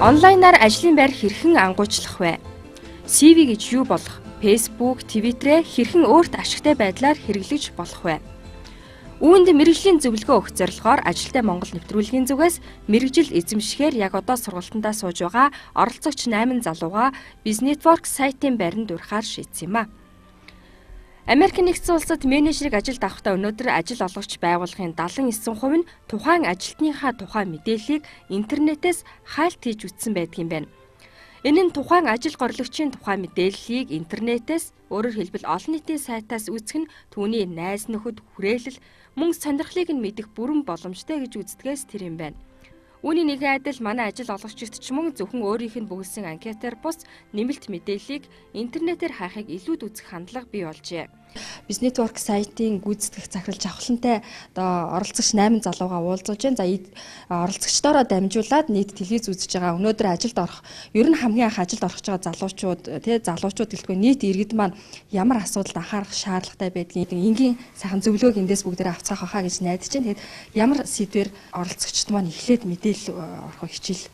Онлайнаар ажлын байр хэрхэн ангуучлах вэ? CV гэж юу болох? Facebook, Twitter-ээ хэрхэн өөрт ашигтай байдлаар хэрэглэж болох вэ? Үүнд мэргэжлийн зөвлөгөө өгөх зорилгоор Ажилтай Монгол нэвтрүүлгийн зүгээс мэргэжил эзэмшихээр яг одоо сургалтандаа сууж байгаа оролцогч 8 залууга BizNetwork сайтын байранд урахаар шийдсэн юм а. Америк нэгдсэн улсад менежерийг ажилд авахдаа өнөөдөр ажил олгогч байгууллагын 79% нь тухайн ажилтныхаа тухай мэдээллийг интернетээс хайлт хийж үтсэн байдаг юм байна. Энэ нь тухайн ажил гориглогчийн тухай мэдээллийг интернетээс, өөрөөр хэлбэл олон нийтийн сайтаас үзэх нь түүний найз нөхөд, хүрээлэл, мөн сонирхлыг нь мэдэх бүрэн боломжтой гэж үздэгээс тэр юм байна. Үүний нэгэн адил манай ажил олгогчид ч мөн зөвхөн өөрийнх нь бүгэлсэн анкетаар бус нэмэлт мэдээллийг интернетээр хайхыг илүүд үзэх хандлага бий болжээ. BizNetwork сайтын гүйцэтгэх захирал жавхлантай одоо оролцогч 8 залууга уулзуулж байна. За оролцогчдороо дамжуулаад нийт телевиз үзэж байгаа өнөөдөр ажилд орох ер нь хамгийн анх ажилд орох байгаа залуучууд гэлтгүй нийт иргэд маань ямар асуудалд анхаарах шаардлагатай байдгийг энгийн сайхан зөвлөгөөг эндээс бүгдээ авцгаах байхаа гэж найдаж байна. Тэгэхэд ямар сэдвэр оролцогчд маань эхлээд мэдээлэл орохыг хичээл.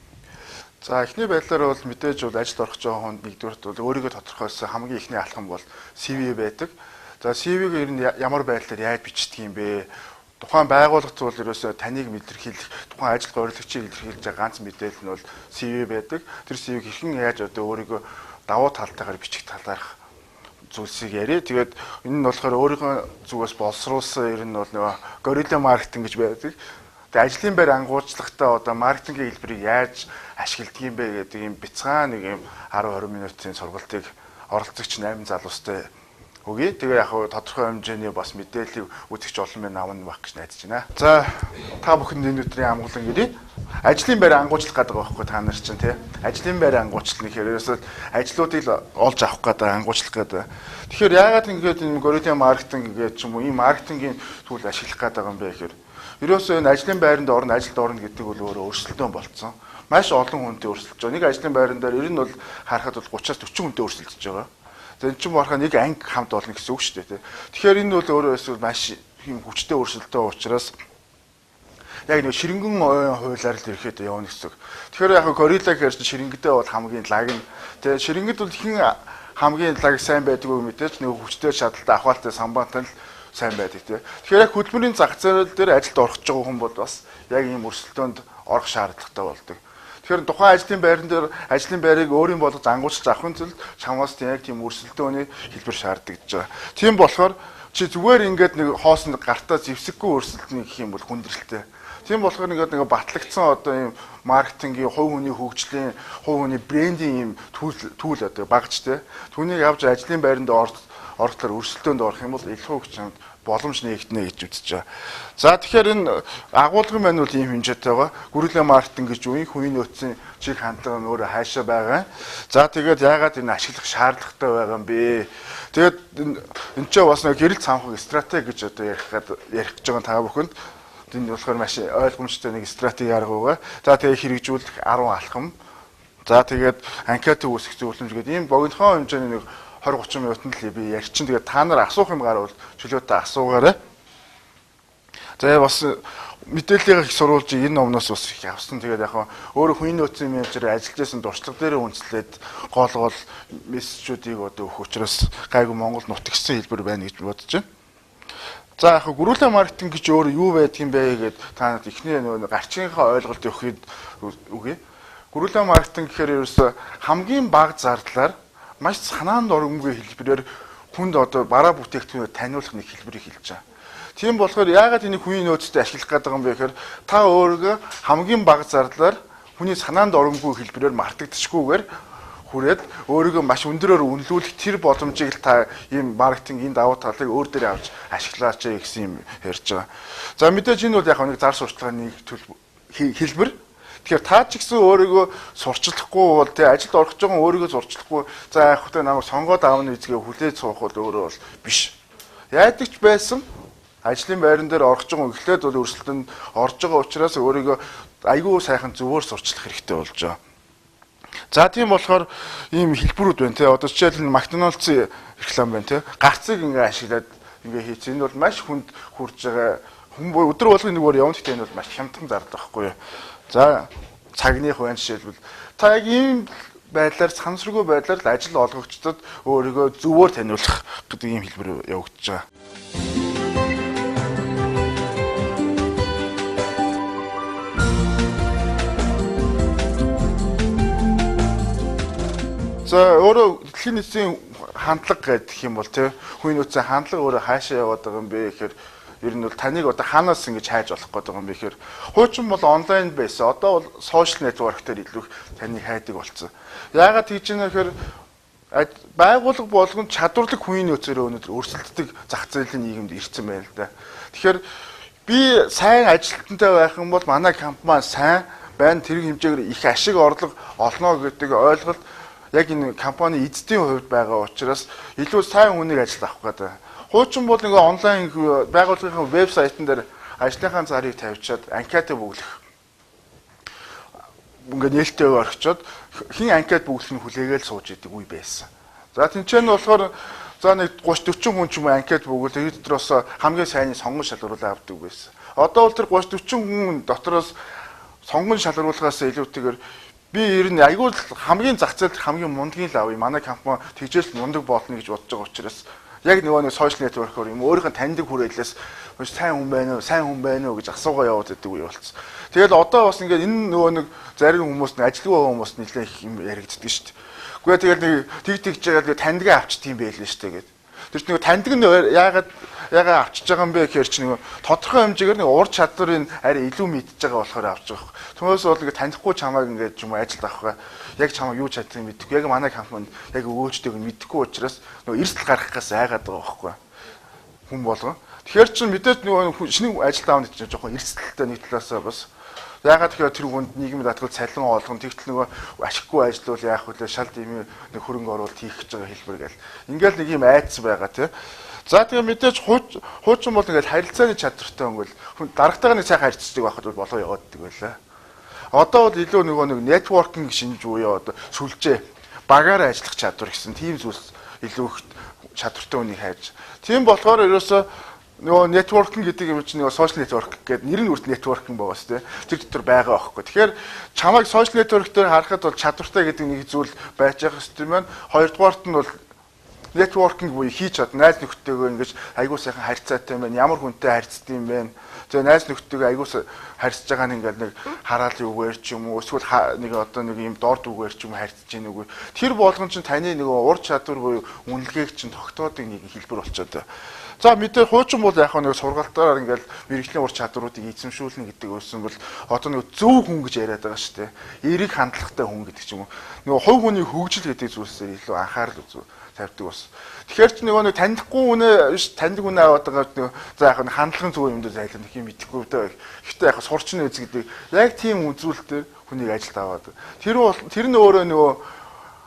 За эхний байдлаар бол мэдээж бол ажилд орох жоо хонд нэгдүгээрт бол өөрийгөө тодорхойлсон хамгийн эхний алхам бол CV байдаг. За CV-г ер нь ямар байдлаар яаж бичдэг юм бэ? Тухайн байгууллагт бол ерөөсөө таныг илэрхийлэх, тухайн ажил гориглогчийг илэрхийлж байгаа ганц мэдээлэл нь бол CV байдаг. Тэр CV-г хэрхэн яаж одоо өөрийгөө давуу талтайгаар бичих талаарх зүйлсийг яриа. Тэгээд энэ нь болохоор өөрийнхөө зүгээс боловсруулсан ер нь бол нөгөө горилла маркетинг гэж байдаг. Тэгээд ажлын байр ангуучлагтаа одоо маркетингийн хэлбэрийг яаж ашигладаг юм бэ гэдэг юм бяцхан нэг юм 10-20 минутын сургалтыг оролцогч 8 залуустай өгье. Тэгээ яг тодорхой хэмжээний бас мэдээллийг үзэгч олон минь авна байх гэж найдаж байна. За та бүхэнд энэ өдрийн амгалан гэрээ ажлын байр ангуучлах гэдэг байгаа байхгүй та нар чинь тий. Ажлын байр ангуучлах гэхээр ерөөсөө ажлуудыг олж авах гэдэг ангуучлах гэдэг. Тэгэхээр яагаад ингэж энэ горилла маркетинг гэж ч юм уу ийм маркетингийн түүл ашиглах гэдэг юм бэ гэхээр ерөөсөө энэ ажлын байранд орно, ажилд орно гэдэг бол өөрөө өрсөлдөөн болцсон. Маш олон хүнтэй өрсөлдөж байгаа. Нэг ажлын байран дээр ер нь бол харахад бол 30-аас 40 хүнтэй өрсөлдөж байгаа. За энэ чинь барахаа нэг анги хамт болно гэсэн үг шүү дээ. Тэгэхээр энэ бол өөрөө эсвэл маш юм хүчтэй өрсөлдөөн учраас яг нэг ширэнгэн хуулиар л ирэхэд явна гэсэн. Тэгэхээр яг горилла гэхэр чинь ширэнгэдээ бол хамгийн лаг нь. Тэгээ ширэнгэд бол хэн хамгийн лаг сайн байдаг уу мэдээж нэг хүчтэй шаталтай ахвалтай самбаатан л сайн байдаг тий. Тэгэхээр яг хөдөлмөрийн зах зээл дээр ажилд орох гэж байгаа хүн бол бас яг ийм өрсөлдөөнд орох шаардлагатай болдог. Тэгэхээр тухайн ажлын байран дээр ажлын байрыг өөрийн болгож ангуучж авахын тулд чамаас яг тийм өрсөлдөөний хэлбэр шаарддаг гэж байгаа. Тийм болохоор чи зүгээр ингээд нэг хоосонд гартаа зэвсэггүй өрсөлдөнө гэх юм бол хүндрэлтэй. Тийм болохоор нэг батлагдсан одоо ийм маркетингийн хувь хүний хөгжлийн, хувь хүний брендинг ийм түүл одоо багчтэй. Түүнийг авч ажлын байранд орохлоор өрсөлдөөнд орох юм бол илүү их чамд боломж нээгдэнэ гэж үзэж байгаа. За тэгэхээр энэ агуулгын маань бол ийм хэмжээтэй байгаа. Горилла маркетинг гэж үеийн хувийн нөөцийн чиг хандлага нь өөрөө хаашаа байгаа. За тэгээд яагаад энэ ашиглах шаардлагатай байгаа юм бэ? Тэгээд энэ ч бас нэг гэрэл цаамхаг стратеги гэж одоо ярих гэж байгаа та бүхэнд. Энэ болохоор маш ойлгомжтой нэг стратеги арга байгаа. За тэгээд хэрэгжүүлэх 10 алхам. За тэгээд анкет үүсгэх зөвлөмж гэдэг ийм богинохон хэмжээний нэг 20-30 минутанд л би ярьчин. Тэгээд та нар асуух юм гарвал чөлөөтэй асуугаарай. За бас мэдээллийг их сурвалж энэ номноос бас их авсан. Тэгээд яг өөрөө хувийн нөөцийн менежер ажиллаж байсан дуршлаг дээр үндэслээд гол мессежүүдийг одоо өгөх учраас гайгүй Монгол нутагсан хэлбэр байна гэж бодож байна. За яг горилла маркетинг гэж өөр юу байдаг юм бэ гэгээд та нарт эхний гарчийнхаа ойлголт өгөхөд үгүй. Горилла маркетинг гэхээр ерөөсө хамгийн бага зардлаар маш санаанд оромгүй хэлбэрээр хүнд одоо бараа бүтээгдэхүүнээ таниулах нэг хэлбэрийг хэлж байгаа. Тийм болохоор яагаад энийг хүний нөөцтэй ашиглах гэдэг юм бэ гэхээр та өөрийгөө хамгийн бага зардлаар хүний санаанд оромгүй хэлбэрээр мартагдчихгүйгээр хүрээд өөрийгөө маш өндөрөөр үнэлүүлэх тэр боломжийг л та ийм маркетингийн давуу талыг өөр дээр авч ашиглаач гэсэн юм ярьж байгаа. За мэдээж энэ бол яг нэг зар сурталчилгааны хэлбэр. Тэгэхээр та ч гэсэн өөрийгөө сурчлахгүй бол тий ажилд орох гэж байгаа өөрийгөө сурчлахгүй за яг хөтэ намайг сонгоод аавны эзгээ хүлээж суух бол өөрөө бол биш. Яадаг ч байсан ажлын байран дээр орох гэж байгаа эхлээд бол өрсөлдөнд орж байгаа учраас өөрийгөө айгүй сайхан зөвөр сурчлах хэрэгтэй болж байгаа. За тийм болохоор ийм хэлбэрүүд байна тий. Одоо жишээлбэл McDonald's-ийн реклам байна тий. Гарцыг ингээ ашиглаад ингээ хийц. Энэ бол маш хүнд хүрж байгаа. Хүн өдөр болгон нэггээр явна гэхдээ энэ бол маш хямдхан зардаг байхгүй юу. За цагных байна жишээлбэл та яг ийм байдлаар санамсаргүй байдлаар ажил олгогчдод өөрийгөө зөвөөр таниулах гэдэг ийм хэлбэр явагдаж байгаа. За өөрөө дэлхийн нийтийн хандлага гэдэг юм бол тийм хүний нөөцийн хандлага өөрөө хаашаа яваад байгаа юм бэ гэхээр ер нь бол таныг одоо хаанаас ингэж хайж болох гэдэг юм бэ гэхээр хуучин бол онлайн байсан. Одоо бол сошиал нэтворк дээр илүү таныг хайдаг болсон. Яагаад тэгж ийм нэхэр байгууллага болгонд чадварлаг хүний нөөцөөр өнөөдөр өрсөлддөг зах зээлийн нийгэмд ирсэн байна л да. Тэгэхээр би сайн ажилтнтай байх юм бол манай компани сайн байна, тэрэг хэмжээгээр их ашиг орлого олно гэдэг ойлголт яг энэ компани эзэдийн хувьд байгаа учраас илүү сайн хүнийг ажилд авах гэдэг. Хуучин бол ингээ онлайн байгууллагын вебсайтн дээр ажлынхаа зарыг тавьчаад анкетаа бүглэх. Ингээ нээлттэй орхичоод хин анкет бүглэх нь хүлээгээл сууж идэг үе байсан. За тэнцэн нь болохоор за нэг 30-40 хүн ч юм анкет бүгэл тэр дотроос хамгийн сайныг сонгон шалгаруулаад авдаг байсан. Одоо бол тэр 30-40 хүн дотроос сонгон шалгаруулахаас илүүтэйгээр би ер нь айгүй хамгийн зах зээлд хамгийн мундгийн л авъя. Манай компани тэгжээс мундаг болно гэж бодож байгаа учраас яг нөгөө нэг сошиал нэтворкоор юм өөрийнхөө таньдаг хүрээлээс сайн хүн байна уу гэж асуугаа яваад байдаг үе болсон. Тэгэл одоо бас ингээд энэ нөгөө нэг зарим хүмүүс нь ажилгүй хүмүүс нэлээд их юм яригддаг шүү дээ. Гэхдээ тэгэл нэг тэгж жагаад таньдгаа авчт юм байлээ шүү дээ гэдэг. Тэр чинь нөгөө таньдаг нь яагаад авчиж байгаа юм бэ гэхээр чи нөгөө тодорхой хэмжээгээр нэг ур чадварыг арай илүү мэдж байгаа болохоор авч байгаа юм. Түүнээс бол ингээд танихгүй чамайг ингээд юм ажилд авах яг чамайг юу чаддгийг мэдэхгүй яг манай компанид яг өгөөжтэйг нь мэдэхгүй учраас нөгөө эрсдэл гаргахаас айгаад байгаа байхгүй хүн болгон. Тэгэхээр чи мэдээж нөгөө шинэ ажилд авах гэж жоохон эрсдэлтэй нэг талаасаа бас яагаад тэгэхээр тэр хүнд нийгмийн даатгал цалин олгон тэгтэл нөгөө ашиггүй ажиллавал яах вэ шал дэмий нэг хөрөнгө оруулалт хийх гэж байгаа хэлбэр гэл. Ингээл нэг юм айдсан байгаа тий. За тэгээ мэдээж хуучин бол ингээд харилцааны чадвартай өнгөл хүн дарагтайгаа нэг сайхан харьцдаг байхад бол болоо явааддаг байлаа. Одоо бол илүү нөгөө нэг нэтворкинг шинж буюу одоо сүлжээ багаар ажиллах чадвар гэсэн тийм зүйлс илүү их чадвартай хүнийг хайж. Тийм болохоор ерөөсөө нөгөө нэтворкинг гэдэг юм чинь нөгөө сошиал нэтворк гэдэг нэр нь үрд нэтворкинг байгаа шүү дээ. Тэр дотор байгаа байхгүй. Тэгэхээр чамайг сошиал нэтворк дээр харахад бол чадвартай гэдэг нэг зүйл байж байгаа хэвчээ маань. Хоёрдугаарт нь бол нэтворкинг буюу хийж чад найз нөхдөйгөө ингэж айгуу сайхан харьцаатай юм байна. Ямар хүнтэй харьцдаг юм бэ? Тэгээ найз нөхдөйгөө айгуу харьцаж байгаа нь ингээл нэг хараал үгээр ч юм уу эсвэл нэг одоо нэг юм дорд үгээр ч юм харьцаж гин үгүй. Тэр болгон чинь таны нэг ур чадвар буюу үнэлгээг чинь тогтоодог нэг хэлбэр болчиход байна. За мэдээ хуучин бол яг нэг сургалтаараа ингээл мэрэгжлийн ур чадваруудыг эзэмшүүлнэ гэдэг өссөн бол одоо нэг зөв хүн гэж яриад байгаа шүү дээ. Эерэг хандлагатай хүн гэдэг ч юм уу. Нөгөө хувь хүний хөгжил гэдэг зүйлсээр илүү анхаарал тавьдаг бас. Тэгэхээр ч нөгөө нэг танихгүй үнэ таньдаг үнэ аваад байгаа за яг хандлагын зөв юм дээр зайлах нэг юм мэдэхгүй дөө. Гэхдээ яг сурчин үз гэдэг яг тийм үзүүлэлтээр хүнийг ажилд аваад. Тэр нь өөрөө нөгөө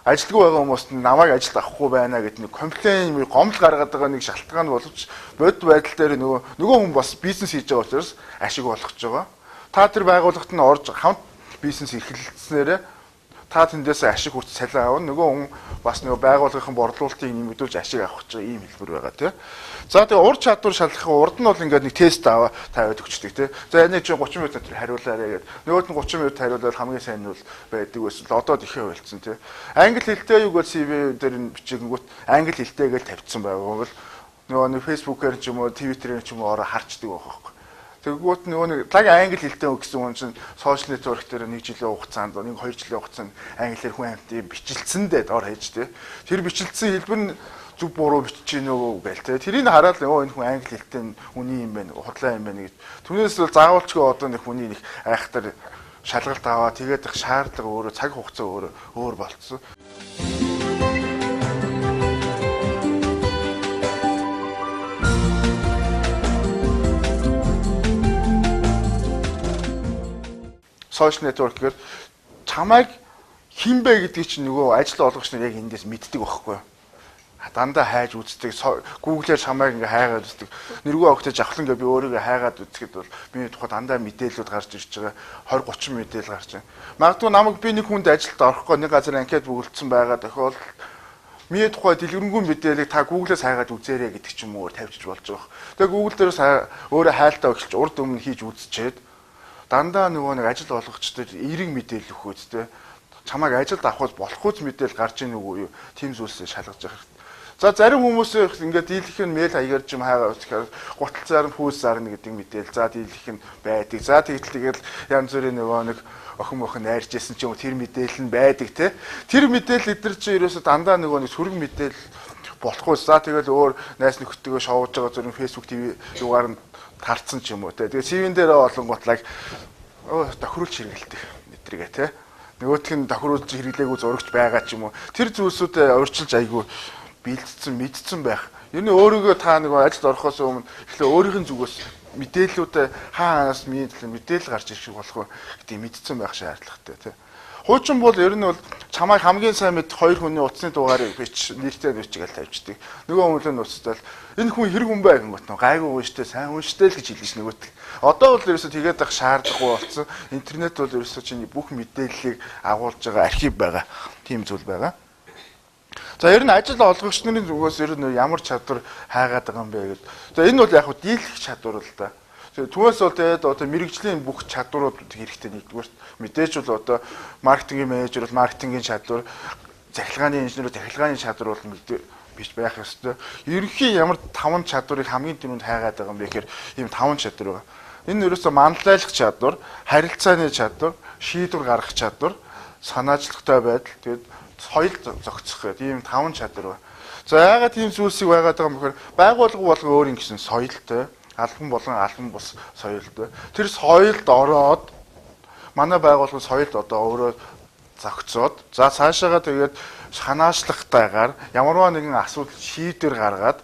ажилгүй байгаа хүмүүст намайг ажилд авахгүй байна гэдэг нэг комплейн гомдол гаргаад байгаа нэг шалтгаан боловч бодит байдал дээр нөгөө хүн бас бизнес хийж байгаа учраас ашиг болгож байгаа. Та тэр байгууллагт нь орж хамт бизнес эрхэлснээрээ та тэндээс ашиг хүч цалин аавна нөгөө хүн бас нөгөө байгууллагын борлуулалтыг нэмэгдүүлж ашиг авах гэж ийм хэлбэр байгаа тийм. За тэгээ ур чадвар шалгахын урд нь бол ингээд нэг тест тавиад өгчдөг тийм. За энэ чинь 30 минут дотор хариулаарай гэдэг. Нөгөөд нь 30 минут хариулаад хамгийн сайн нь бол байдаг байсан л одоо ихээ байлцсан тийм. Англи хэлтэй юугаар CV дээр нь бичээнгүүт англи хэлтэйгээр тавьчихсан байгаа бол нөгөө нэг Facebook-ээр ч юм уу Twitter-ээр ч юм уу ороо харчдаг байгаа. Тэгвэл нөгөө нэг лаг англи хэлтэй гэсэн хүн чинь сошиал нэтворк дээр 1 жилийн хугацаанд 1-2 жилийн хугацаанд англиэр хүн амьтыг бичлэлцэндээ дор хийж тий. Тэр бичлэлцэн хэлбэр нь зүг буруу бичиж гинөө гээл тий. Тэрийг хараад нөгөө энэ хүн англи хэлтэй үний юм байна, худлаа юм байна гэж. Түүнээс бол заавалчгүй одоо нэг хүний нэг айхтар шалгалт аваа тэгээд их шаардлага өөрөө цаг хугацаа өөр болцсон. Сошиал нэтворкээр чамайг хин бэ гэдгийг чинь нөгөө ажил олгогч нар яг эндээс мэддэг байхгүй. Дандаа хайж үздэг. Google-ээр чамайг ингээ хайгаад үздэг. Нэргүй огтож авахлан ингээ би өөрийгөө хайгаад үзэхэд бол миний тухай дандаа мэдээлэлүүд гарч ирж байгаа. 20-30 мэдээлэл гарч байна. Магадгүй намайг би нэг хүнд ажилд орохгүй нэг газар анкет бүгэлдсэн байгаа тохиол миний тухай дэлгэрэнгүй мэдээллийг та Google-ээс хайгаад үзээрэй гэдэг ч юм уу тавьчих болж байгаа. Тэгээ Google дээрээс өөрөө хайлтаа өгч урд өмнө хийж үзчихэд дандаа нөгөө нэг ажил олгогчдод эерэг мэдээлэл өгөх үстэй. чамайг ажилд авах болохгүй мэдээл гарч ийн үгүй юу? Тим зүйлсээ шалгаж явах хэрэгтэй. За зарим хүмүүс ингээд дийлэх нь мэйл хаягаар юм хаагаа үзэхээр гуталцаар нь фүүс зарна гэдэг мэдээл. За дийлэх нь байдаг. За тэгэл янз бүрийн нэг охин найрчсэн ч юм уу тэр мэдээлэл нь байдаг те. Тэр мэдээлэл эдгээр чинь ерөөсө дандаа нэг сөрөг мэдээлэл болохгүй. За тэгэл өөр найс нөхдөдөө шоуж байгаа зөвхөн Facebook TV юугаар нь тарцсан ч юм уу те. Тэгээ CV-н дээр олонготлаг тохируулж хэрэгэлдэг мэдрээгээ те. Нөгөөх нь тохируулж хэрэглээгүй зурагч байгаа ч юм уу. Тэр зүйлсүүдэд урьдчилж айгүй бэлдсэн мэдсэн байх. Ер нь өөрийгөө та нэг ажилд орохоос өмнө эхлээ өөрийнх нь зүгээс мэдээллүүдээ хаанаас мэдээлэл гарч ирэх болох вэ гэдэг мэдсэн байх шаардлагатай тий. Хуучин бол ер нь бол чамайг хамгийн сайн мэд хоёр хүний утасны дугаарыг нэртэй бичгээл тавьчихдаг. Нөгөө хүн нь уцтал энэ хүн хэрэг хүн бай гэнэ гот гайгүй ууштай сайн ууштай л гэж хэлж нөгөөт. Одоо бол ерөөсө тэгээд ах шаардлагагүй болсон. Интернет бол ерөөсө чиний бүх мэдээллийг агуулж байгаа архив байгаа. Тийм зүйл байгаа. За ер нь ажил олгогч нарын зүгээс ер нь ямар чадвар хайгаад байгаа юм бэ гэдэг. За энэ бол яг хөө дийлэх чадвар л да. Түүнээс бол тэгээд одоо мэрэгжлийн бүх чадварууд хэрэгтэй нэгдүгээр мэдээж бол одоо маркетингийн менежер бол маркетингийн чадвар, захиргааны инженер захиргааны чадвар бол биш байх ёстой. Ерөнхий ямар 5 чадварыг хамгийн түрүүнд хайгаад байгаа юм бэ гэхээр ийм 5 чадвар байгаа. Энэ ерөөсөө манлайлах чадвар, харилцааны чадвар, шийдвэр гаргах чадвар, санаачлагтай байдал, тэгээд соёл зохицох гэдэг ийм 5 чадвар байна. За яагаад ийм зүйлсийг байгаад байгаа юм бэхээр байгууллага болгон өөр юм гэсэн соёлтой, албан болгон албан бус соёлтой. Тэр соёлд ороод манай байгууллага соёлд одоо өөрөө зохицоод за цаашаага тэгээд санаачлахтайгаар ямарваа нэгэн асуудал шийдвэр гаргаад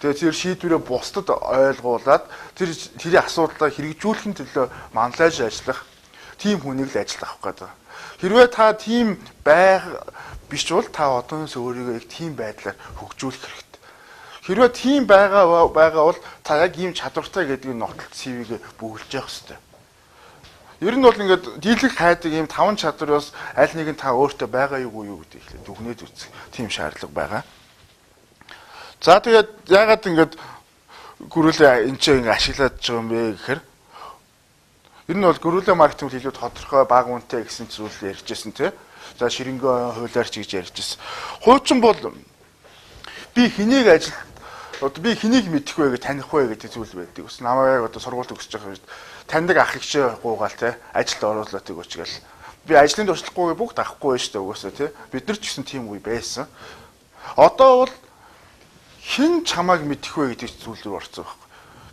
тэгээд тэр шийдвэрээ бусдад ойлгуулад тэрийн асуудлаа хэрэгжүүлэхин төлөө манлайж ажиллах тийм хүнийг л ажилд авах гэдэг. Хэрвээ та тийм биш бол та одооноос өөрийгөө яг тийм байдлаар хөгжүүлэх хэрэгтэй. Хэрвээ тийм байгаа бол та яг ийм чадвартай гэдгийг нотолт CV-гээ бүгэлж явах хэрэгтэй. Ер нь бол ингээд дийлэх хайдаг ийм 5 чадвараас аль нэг нь та өөртөө байгаа юу гэдэг ихлэ дүгнээд үзэх тийм шаардлага байгаа. За тэгээд яагаад ингээд гөрүүлээ энэ ч ингээд ашиглаад байгаа юм бэ гэхээр ер нь бол гөрүүлээ маркетинг илүү тодорхой баг үнэтэй гэсэн зүйл ярьжсэн тий. За ширэнгөө хуулиарч гэж ярьжсэн. Хуучин бол би хэнийг би хэнийг мэдэх вэ гэж таних вэ гэдэг зүйл байдаг. Ус намайг одоо сургуульд өгсөж байгаа үед таньдаг ах ихчээ гуугаал те ажилд оруулаад өгөөч гээл. Би ажлын туршлагагүйгээ бүгд авахгүй байж та угаасаа те. Бид нар ч гэсэн тийм үе байсан. Одоо бол хэн чамайг мэдэх вэ гэдэг зүйл рүү орцсон байхгүй.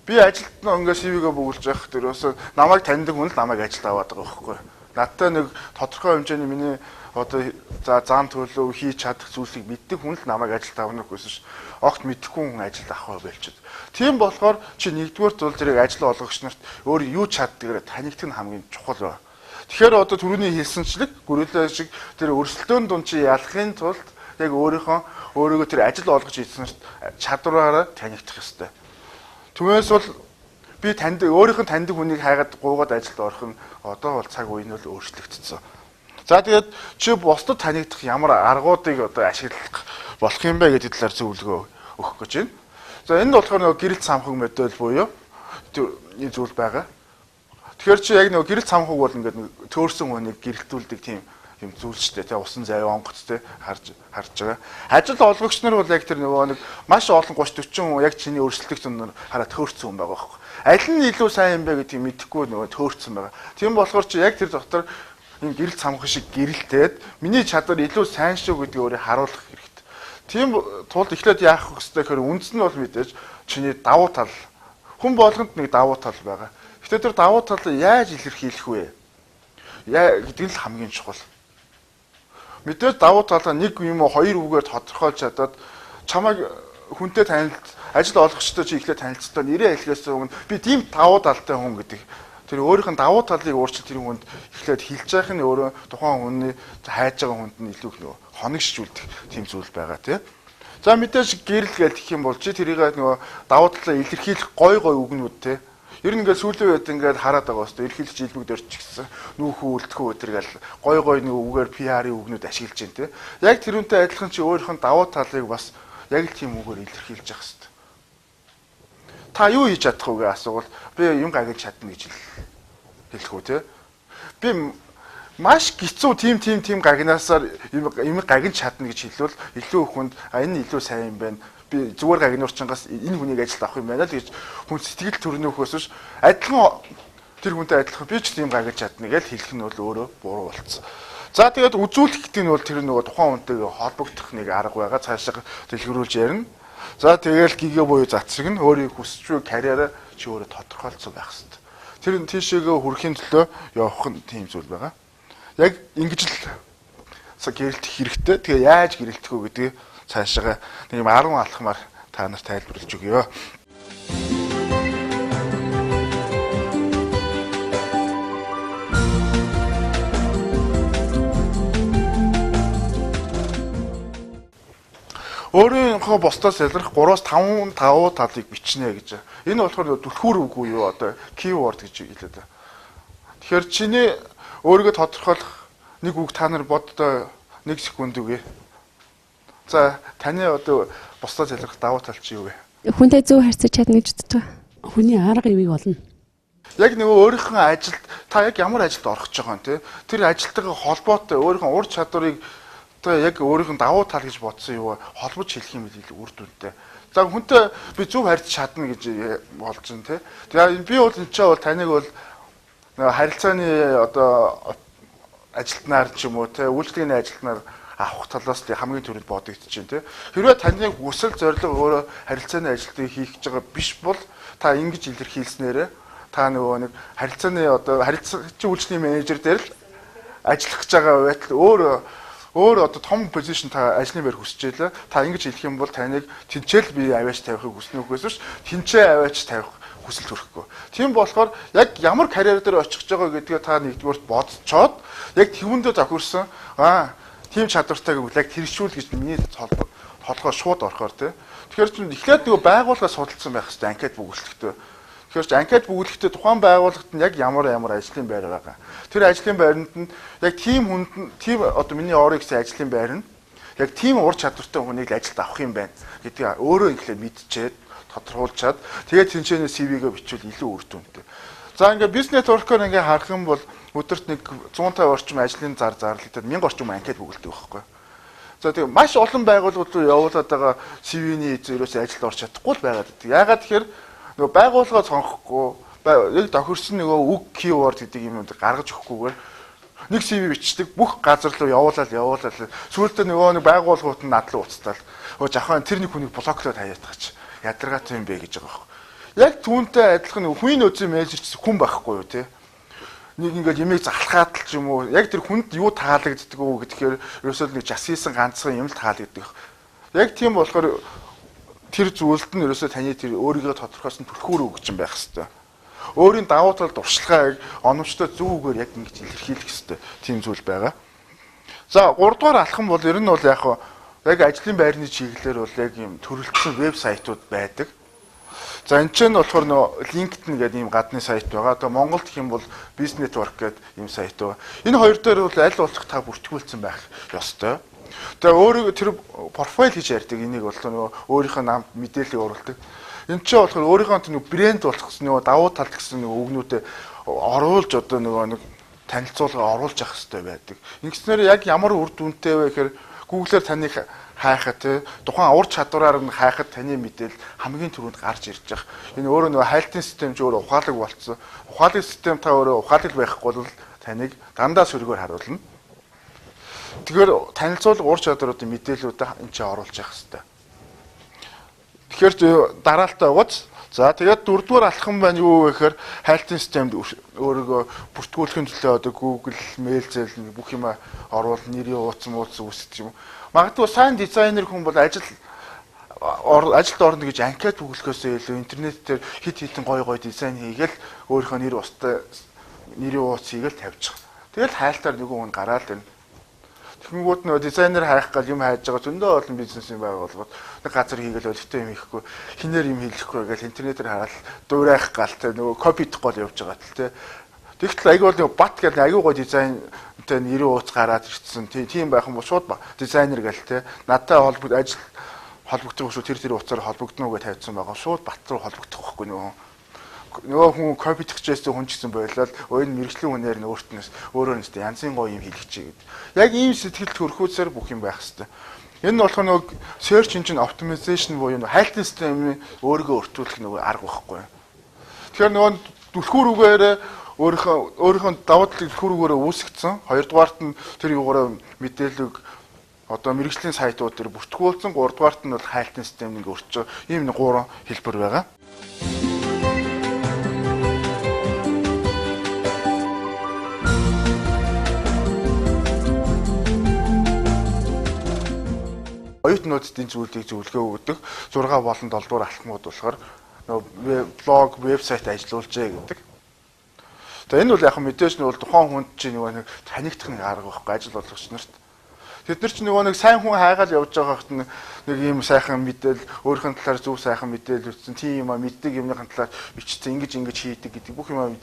Би ажилд ингээ CV-гээ бүгэлж явах тэрөөс намайг таньдаг хүн л намайг ажилд аваад байгаа байхгүй. Надтай нэг тодорхой хэмжээний миний одоо зам төлөв хийж чадах зүйлсийг мэддэг хүн л намайг ажилд авах гэсэн ш. Огт мэдэхгүй хүн ажилд авах байлчихэд. Тийм болохоор чи нэгдүгээр тул зэрэг ажил олгогч нарт өөр юу чаддгийг танигдах нь хамгийн чухал байна. Тэгэхээр одоо түрүүний хэлсэнчлэг гөрөлөө шиг тэр өрсөлдөөн дунд чи ялахын тулд яг өөрийгөө тэр ажил олгож ийсэн чадвараараа танигдах ёстой. Түүнээс бол би өөрийнх нь таньдаг хүнийг хайгаад гуугаад ажилд орох нь одоо бол цаг үе нь л өөрчлөгдсөн. За тэгээд чи бусдад танигдах ямар аргуудыг одоо ашиглах болох юм бэ гэдэг талаар зөвлөгөө өгөх гэж байна. За энэ нь болохоор нөгөө гэрэл самхаг модель буюу энэ зүйл байгаа. Тэгэхээр чи яг нөгөө гэрэл самхаг бол ингээд төөрсөн хүнийг гэрэлтүүлдэг тийм юм зүйл ч тэ усан зай онгоц тэ харж байгаа. Ажил олгогч нар бол яг тэр нөгөө нэг маш олон 30 40 хүн яг чиний өрсөлдөх зүүнээр хараа төөрсөн хүн байгаа байхгүй. Аль нь илүү сайн юм бэ гэдгийг мэдэхгүй нөгөө төөрсөн байгаа. Тийм болохоор чи яг тэр дотор энэ гэрэл самхаг шиг гэрэлтээд миний чадвар илүү сайн шүү гэдгийг өөрөө харуулах хэрэгтэй. Тийм тулд эхлээд яах вэ гэхээр үндэс нь бол мэдээж чиний давуу тал. Хүн болгонд нэг давуу тал байгаа. Гэтэ тэр давуу талыг яаж илэрхийлэх вэ? Гэдэг нь л хамгийн чухал. Мэдээж давуу талаа нэг юм уу хоёр үгээр тодорхойлж чадаад чамайг хүнтэй ажил олгогчтой чи эхлээд танилцтаа нэрээ хэлхээс өмнө би тийм давуу талтай хүн гэдэг. Тэр өөрийнх нь давуу талыг өөрчлөлт тэр хүнд эхлээд хэлж яах нь өөрөө тухайн хүний хайж байгаа хүнд нь илүү нөгөө хоногшжүүлдэг тийм зүйл байгаа тий. За мэдээж гэрэл гэх юм бол чи тэрийг нөгөө давуу талаа илэрхийлэх гой үгнүүд тий. Ер нь ингээд сүүлийн үед ингээд хараад байгаа өстой ерхийлж илбэг дөрч гисэн нүүхүү үлдэхүү өдргээл гой нэг үгээр PR-ийн үгнүүд ашиглаж байна те. Яг тэрүүнтэй адилхан чи өөрийнх нь давуу талыг бас яг л тийм үгээр илэрхийлж явах хэрэгтэй. Та юу хийж чадах вэ гэж асуувал би юм гагж чадна гэж хэлэх үү те. Би маш гизүү тим гагнаасаар юм гагнж чадна гэж хэлвэл илүү хүнд энэ илүү сайн юм байна. Би зүгээр гагнуурчингаас энэ хүнийг ажилд авах юм байна л гэж хүн сэтгэл төрнөхөөс биш адилхан тэр хүнтэй адилхан би ч тийм гагнж чадна гэж хэлэх нь бол өөрөө буруу болцсон. За тэгээд үзүүлэх гэдэг нь бол тэр нөгөө тухайн хүнтэйгээ холбогдох нэг арга байгаа. Цаашаа дэлгэрүүлж ярина. За тэгээд гигэ буюу цацраг нь өөрийн хүсч буй карьераа чи өөрөө тодорхойлцсон байх хэрэгтэй. Тэр тийшээгээ хүрэхин төлөө явах нь тийм зүйл байгаа. Яг ингэж л гэрэлтэх хэрэгтэй. Тэгээ яаж гэрэлтэх вэ гэдгийг цаашаа нэг юм 10 алхмаар та нарт тайлбарлаж өгье. Өөрийнхөө босдоос ялрах 3-5 талыг бичнэ гэж. Энэ болохоор түлхүүр үг юу одоо keyword гэж хэлээд байна. Тэгэхээр чиний өөрийгөө тодорхойлох нэг үг та нар боддоо 1 секунд үгүй. За таны одоо босдоос ялрах давуу тал чи юу вэ? Хүнтэй зөв харьцаж чадна гэж үздэг. Хүний арга ивийг олно. Яг нөгөө өөрийнхөө ажилд та яг ямар ажилд орох гэж байгаа юм те. Тэр ажилтайгаа холбоотой өөрийнхөө ур чадварыг одоо яг өөрийнх нь давуу тал гэж бодсон юу холбож хэлэх юм илүү үр дүнтэй. За хүнтэй би зөв харьцаж чадна гэж болж байна те. Тэгээ би бол энэ ч бол таныг бол харилцааны одоо ажилтнаар ч юм уу те үйлчлэгийн ажилтнаар авах талаас хамгийн түрүүнд бодогдож байна те. Хэрвээ таны хүсэл зорилго өөрөө харилцааны ажилтныг хийх гэж байгаа биш бол та ингэж илэрхийлснээр та нөгөө нэг харилцааны одоо харилцагчийн үйлчлэгийн менежер дээр л ажиллах гэж байгаа байтал өөр одоо том позишн та ажлын байр хүсэж байлаа. Та ингэж хэлэх юм бол таныг тэнцэл би аваач тавихыг хүснэ үгээс биш тэнцээ аваач тавих хүсэл төрөхгүй. Тийм болохоор яг ямар карьер дээр очих гэж байгаа гэдгээ та нэгдүгээр бодцоод яг тэвэндээ тохирсон тийм чадвартай гэвэл яг тэршүүл гэж миний толгой шууд орохоор тий. Тэгэхээр чинь эхлээд нөгөө байгууллага судалсан байх хэрэгтэй анкет бүгэлдэхдээ. Тэгэхээр ч анкет бүгэлдэхдээ тухайн байгууллагт нь яг ямар ажлын байр байгаа. Тэр ажлын байранд нь яг тийм одоо миний орё гэсэн ажлын байр нь яг тийм ур чадвартай хүнийг л ажилд авах юм байна гэдгийг өөрөө ихлэ мэдчихэд тодорхойлчаад тэгээд тэнцэнэ CV-гээ бичвэл илүү үр дүнтэй. За ингээ бизнес нэтворкоор ингээ харах юм бол өдөрт нэг 150 орчим ажлын зарлагдаад 1000 орчим анкет бүгэлдэг байхгүй. За тэгээд маш олон байгууллагууд руу явуулаад байгаа CV-ний ерөөсөө ажилд орч чадахгүй л байгаад байдаг. Яагаад тэгэхээр нөгөө байгууллага сонгохгүй яг тохирсон нөгөө үг keyword гэдэг юм гаргаж өгөхгүйгээр нэг CV бичдэг бүх газар руу явуулаад сүүлдээ нөгөө нэг байгууллагууд нь надлуу уцтаал жахаа тэр нэг хүнийг блоклоод хаяатгач ядаргаатай юм бэ гэж байгаа байхгүй. Яг түүнтэй адилхан хүний нөөцийн менежерч хүн байхгүй юу те. Нэг ингээд ямиг залхаад л ч юм уу яг тэр хүнд юу таалагддаг уу гэдгээр ерөөсөө нэг жасисан ганцхан юм л таалагддаг. Яг тийм болохоор тэр зүйлд нь ерөөсөө таны тэр өөрийгөө тодорхойлсон түлхүүр үг гэж байх хэвээр. Өөрийн давуу тал дуршлагыг оновчтой зөв үгээр яг ингэж илэрхийлэх хэвээр тийм зүйл байгаа. За 3 дугаар алхам бол ер нь бол яг ажлын байрны чиглэлээр бол яг юм төрөлдсөн вебсайтууд байдаг. За энэ ч нь болохоор нөө LinkedIn гэдэг ийм гадны сайт байгаа. Одоо Монголд гэх юм бол Business Network гэдэг ийм сайт байгаа. Энэ хоёр дээр бол аль болох та бүртгүүлсэн байх ёстой. Тэгээ өөрийгөө тэр профайл гэж ярьдаг энийг бол нөгөө өөрийнхөө намд мэдээллийг оруулдаг. Энэ ч болохоор өөрийнхөө тэр брэнд болох гэсэн нөгөө давуу тал гэсэн нөгөө үгнүүдэд оруулж одоо нөгөө нэг танилцуулга оруулж явах хэрэгтэй байдаг. Ингэснээр яг ямар үр дүнтэй вэ гэхээр Google-ээр таныг хайхад тухайн ур чадвараар нь хайхад таны мэдээлэл хамгийн түрүүнд гарч ирж байгаа. Энэ өөрөө нөгөө хайлтын систем ч өөрөө ухаалаг болцсон. Ухаалаг систем та өөрөө ухаалаг байхгүй бол таныг дандаа сөргөөр харуулна. Тэгэхээр танилцуулга ур чадваруудын мэдээллүүдээ энэ чинь оруулж явах хэрэгтэй. Тэгэхээр дараалтаа угац. За тэгээд 4 дугаар алхам байна юу вэ гэхээр хайлтын системд өөрийгөө бүртгүүлэхийн төлөө одоо Google, мэйл зээл бүх юм оруул нэрийн ууц үсэж юм. Магадгүй сайн дизайнер хүн бол ажилд орно гэж анкет бүгэлэхөөсөө илүү интернет дээр хит хитэн гой дизайн хийгээл өөрийнхөө нэр усттай нэрийн ууц хийгээл тавьчих. Тэгэл хайлтаар нөгөө хүн гараал байна. Тэнгүүд нөө дизайнер хайх гал юм хайж байгаа зөндөө олон бизнесийн байгууллагууд нэг газар хийгээл өлтөө юм хийхгүй хинээр юм хийлэхгүй гэж интернетээр хараад дуурайх гал тэ нөгөө копидох гол явж байгаа л тэ. Тэгтэл аягүй бол нөгөө бат гэдэг аягүй гоо дизайнтай нэрийн ууц гараад ирсэн. Тийм байх юм бол шууд дизайнер гэл тэ. Надтай холбогдох шүү тэр уцаар холбогдно гэж тавьсан байгаа. Шууд бат руу холбогдох байхгүй нөгөө. нөгөө хүн копи хийчихсэн хүн ч гэсэн болоод энэ мэрэгжлийн хүнээр нь өөрөө нь янзын гоё юм хийлгэж чий гэдэг. Яг ийм сэтгэлд хөрөхөөсөр бүх юм байх хэвээр. Энэ нь болохоор нөгөө search engine optimization буюу хайлтын системийн өөрийгөө өртүүлэх нөгөө арга байхгүй. Тэгэхээр нөгөө түлхүүрүүгээр өөрийнхөө давуу талыг түлхүүрүүгээр үүсгэсэн. Хоёрдугаарт нь тэр юугаараа мэдээлэл одоо мэрэгжлийн сайтууд дээр бүртгүүлсэн. Гуравдугаарт нь бол хайлтын систем нэг өртөж ийм нэг 3 хэлбэр байгаа. Оюутнуудын зүйлийг зөвлөгөө өгдөг 6 болон 7 дугаар алхмууд болохоор нөгөө блог, вебсайт ажиллуулжээ гэдэг. Тэгээ энэ бол яг мэдээж нь бол тухайн хүнд чинь нөгөө нэг танигдах нэг арга байхгүй ажил болгогч нарт. Тэд нар чинь нөгөө нэг сайн хүн хайгаал явж байгаа хот нэг ийм сайхан мэдээлэл өөрийнхөө талаар зөв сайхан мэдээлэл ütсэн тийм юм а мэддэг юмны талаар бичсэн ингэж хийдэг гэдэг бүх юм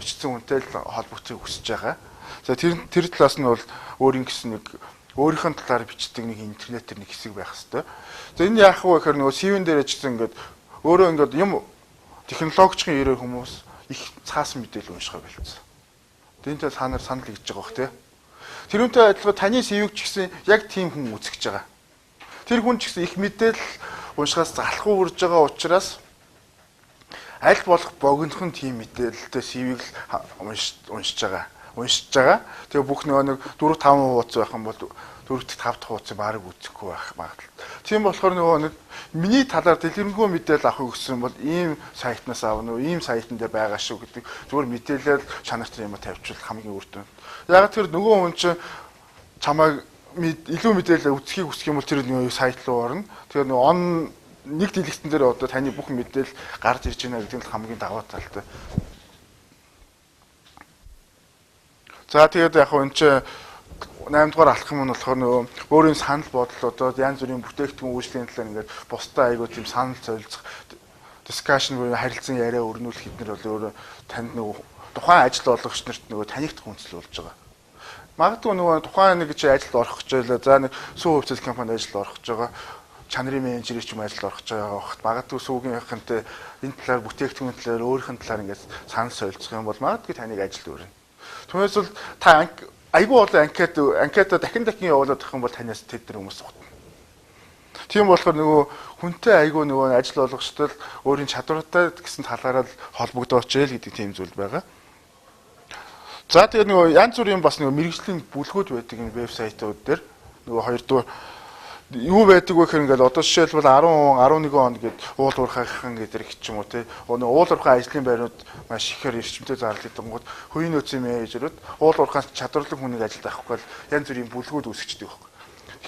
бичсэн хүнтэй л холбогдохыг хүсэж байгаа. За тэр талаас нь бол өөрийн гэсэн нэг өөрийнхөө талаар бичдэг нэг интернетээр нэг хэсэг байх хэвээр. За энэ яах вэ гэхээр нөгөө CV-н дээр ажигсан ингээд өөрөө ингээд юм технологичийн ирээ хүмүүс их цаасан мэдээлэл уншихаа болцсон. Тэнтэй санаар санал хийж байгаа бох тий. Тэрүүнтэй адилхан таны CV-г ч гэсэн яг тийм хүн үзэж байгаа. Тэр хүн ч гэсэн их мэдээлэл уншихаас залхуу үрж байгаа учраас аль болох богинохон тийм мэдээлэлтэй CV-г уншиж байгаа. Тэгээ бүх нэг 4-5 хуудас байх юм бол 4-5 хуудас бараг үзэхгүй байх магадлал. Тийм болохоор нөгөө нэг миний талаар дэлгэрэнгүй мэдээлэл авахыг хүссэн бол ийм сайтнаас авна уу, ийм сайтан дээр байгаа шүү гэдэг зүгээр мэдээлэл чанартай юм тавьчихвал хамгийн үр дүн. Яг тэр нөгөө хүн чинь чамайг илүү мэдээлэл үзхийг хүсэх юм бол тэр нөгөө сайт руу орно. Тэгэхээр нөгөө нэг дэлгэцэн дээр одоо таны бүх мэдээлэл гарч ирж байна гэдэг нь хамгийн даваа талтай. За тэгээд яг энэ чинь 8 дугаар алхам нь болохоор нөгөө өөрийн санал бодол одоо янз бүрийн бүтээгдэхүүн үйлчлэлийн талаар ингээд бусдаа айгуу тийм санал солилцох discussion буюу харилцан яриа өрнүүлэх хэднэр бол өөрөө танд нөгөө тухайн ажил олгогч нарт нөгөө танигдах хүнсэл болж байгаа. Магадгүй нөгөө тухайн нэг чи ажилд орох гэж байлаа. За нэг сүү хувьцаат компанид ажилд орох гэж байгаа. Чанарын менежер ч юм ажилд орох гэж байгаа хот. Магадгүй сүүгийнхэнтэй энэ талаар бүтээгдэхүүн талаар өөрийнх нь талаар ингээд санал солилцох юм бол магадгүй таныг ажилд өрнө. Түүнээс бол та айгүй олон анкета дахин явуулаад авах юм бол танаас тэд нар хүмүүс сухтана. Тийм болохоор нөгөө хүнтэй айгүй нөгөө ажил олгогчдод өөрийн чадвартай гэсэн талаараа холбогдооч ээ гэдэг тийм зүйл байгаа. За тэгээд нөгөө янз бүрийн бас нөгөө мэрэгжлийн бүлгүүд байдаг энэ вебсайтууд дээр нөгөө хоёрдугаар юу байдаг вэ гэхээр ингээд одоо жишээлбэл 10 11 он гээд уул уурхайхан гэдэг ч юм уу тий. Уул уурхай ажлын байрууд маш ихээр эрчимтэй зарлагддаг гот хувийн нөөцийн менежерүүд уул уурхай чадварлаг хүнийг ажилд авахгүй бол янз бүрийн бүлгүүд үүсгэждэг байхгүй.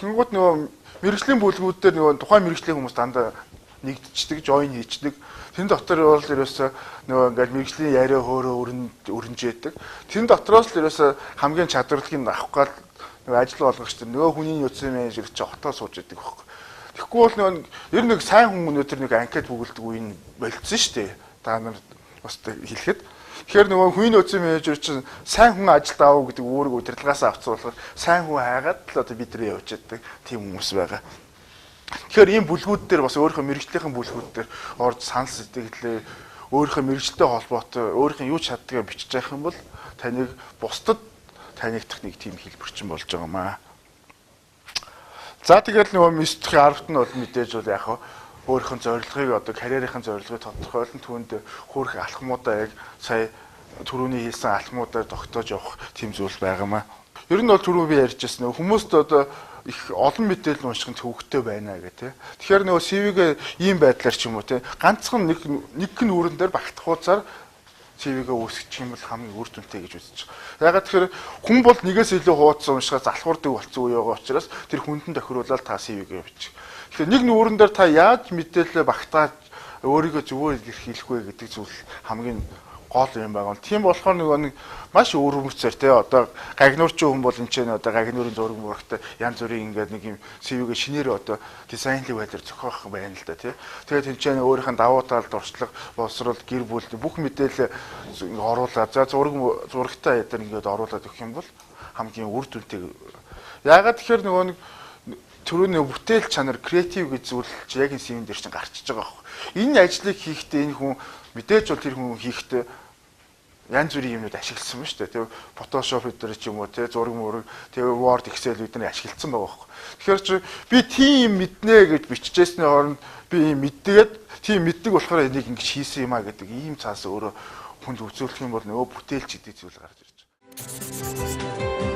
Тэгэнгүүт нөгөө мэрэгжлийн бүлгүүд дээр нөгөө тухайн мэрэгжлийн хүмүүс дандаа нэгдчихдэг, join хийчихдэг. Тэн дотор бол ерөөсөө нөгөө ингээд мэрэгжлийн яриа хөөрөө өрнжээдэг. Тэн дотроос л ерөөсөө хамгийн чадварлагыг авах гал ажил болгогч нөгөө хүний нөөцийн менежер чи хотоо сууж идэг байхгүй. Тэгэхгүй бол нөгөө ер нь нэг сайн хүн өнөөдөр нэг анкет бүгэлдэг үе нь болцсон шүү дээ. Та нар бас хэлэхэд. Тэгэхээр нөгөө хүний нөөцийн менежер чинь сайн хүн ажилд аав гэдэг үүрэг удирдлагаас авцсан болохоор сайн хүн хайгаад л одоо бидрээ явж идэг тийм хүмүүс байгаа. Тэгэхээр ийм бүлгүүд дээр бас өөрийнхөө мэрэгжлийн бүлгүүд дээр орж санал сэтгэлээ өөрийнхөө мэрэгжлтэй холбоотой өөрийнхөө юу чаддгийг бичиж явах юм бол таныг бусдад танигдах нэг тийм хэлбэрчин болж байгаа юм аа. За тэгээд нөгөө мэдхийн 10-т нь бол мэдээж бол яг өөрийнхөө зорилгыг одоо карьерийн зорилгыг тодорхойлон түүнд хөөрөх алхмуудаа яг сая түрүүний хэлсэн алхмуудаар тогтоож явах тийм зүйл байгаа юм аа. Ер нь бол түрүү би ярьжсэн нөгөө хүмүүст одоо их олон мэдээлэл унших нь төвөгтэй байна гэх тээ. Тэгэхээр нөгөө CV-гээ ийм байдлаар ч юм уу тээ ганцхан нэг нүүрэн дээр багтах хуцаар CV-гээ үүсгэх юм бол хамгийн үр дүнтэй гэж үзэж байгаа. Ягаад тэгэхээр хүн бол нэгээс илүү хуудас уншихаас залхуурдаг болсон үе байгаа учраас тэр хүндэн тохируулаад та CV-гээ бичих. Тэгэхээр нэг нүүрэн дээр та яаж мэдээлэл багтаад өөрийгөө зөвөр илэрхийлэх вэ гэдэг зүйл хамгийн гол юм байгаа. Тийм болохоор нэг маш өөрөмцөр тий одоо гагнуурчин хүн бол энэ ч одоо гагнуурын зураг мурагтай янз бүрийн ингээд нэг юм CV-гээ шинээр одоо дизайнлыг байдлаар зохиох байна л да тий. Тэгээд энэ ч өөрийнх нь давуу тал дуршлаг боловсрол гэр бүл бүх мэдээлэл оруулаад за зурагтай ядар ингээд оруулаад өгөх юм бол хамгийн үр дүнтэй. Яагаад тэгэхээр нэг түрүүний бүтээл чанар, креатив гэж зүйл яг энэ CV-н дээр чинь гарчиж байгаа байхгүй. Энэ ажлыг хийхдээ энэ хүн мэдээж бол тэр хүн хийхдээ янз бүрийн юмнууд ашигласан ба шүү дээ. Тэгээ Photoshop дээр ч юм уу те зураг мураг тэгээ Word, Excel үүдний ашигласан байгаа байхгүй. Тэгэхээр чи би тийм мэднэ гэж биччихсэний оронд би ийм мэддгээд тийм мэддэг болохоор энийг ингэж хийсэн юм а гэдэг ийм цаас өөрөө хүнд үзүүлэх юм бол нөгөө бүтээлч гэдэг зүйл гарч ирж байгаа.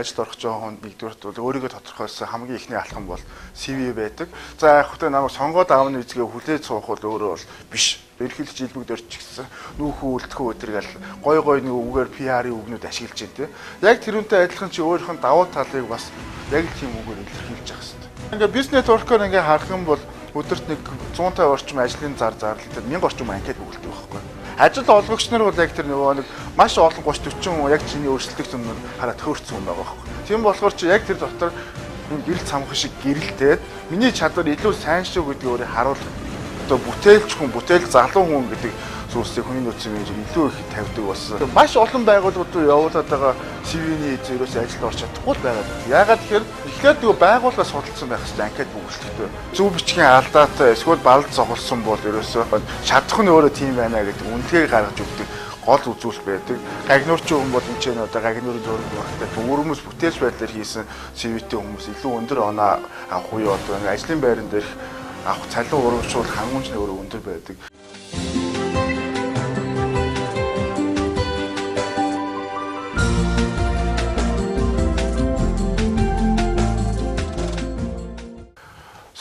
Ажилд орох жоохон хүнд нэгдүгээрт бол өөрийгөө тодорхойлсон хамгийн ихний алхам бол CV байдаг. За яг хөтэ намайг сонгоод аавны үзгээ хүлээж суух бол өөрөө бол биш. Ерхийлж илбэг дөрч гисэн нүүхүү үлдэхүү өдргээл гой гой нэг үгээр PR-ийн үгнүүд ашиглаж байна те. Яг тэрүүнтэй адилхан чи өөрийнх нь давуу талыг бас яг л тийм үгээр илэрхийлж явах хэрэгтэй. Ингээ бизнес нэтворкээр ингээ харах юм бол өдөрт нэг 150 орчим ажлын зар зарлалтай 1000 орчим анкет бүгэлдэг байхгүй. Ажил олгогч нар бол яг тэр нөгөө нэг маш олон 30 40 хүн яг чиний өөрчлөлтөг юм хараад хөөрцөн юм байгаа байхгүй. Тийм болохоор чи яг тэр дотор гэрэл цамхан шиг гэрэлтээд миний чадвар илүү сайн шүү гэдгийг өөрөө харуулах. Одоо бүтээлч хүн, бүтээл залуу хүн гэдэг зүйлсийг хүний нөөцийн менежер илүү их тавьдаг болсон. Маш олон байгууллагууд руу явуулаад байгаа CV-ний зөрөөс ажилд орч чадахгүй байгаад. Яагаад тэгэхээр эхлээд нөгөө байгууллага судалсан байх хэрэгтэй анкет бүгэлдэхтэй. Зөв бичгийн алдаатай эсвэл балд зогсолсон бол ерөөсөө шаардах нь өөрөө тийм байна гэдэг үнэлгээг гаргаж өгдөг гол үзүүлэлт байдаг. Гагнуурчин хүн бол энэ ч одоо гагнуурын зураг багтай хүмүүс бүтээлч байдлаар хийсэн CV-тэй хүмүүс илүү өндөр оноо авах уу одоо ажлын байран дээр авах цалин урамшуул хангамж нь өөрөө өндөр байдаг.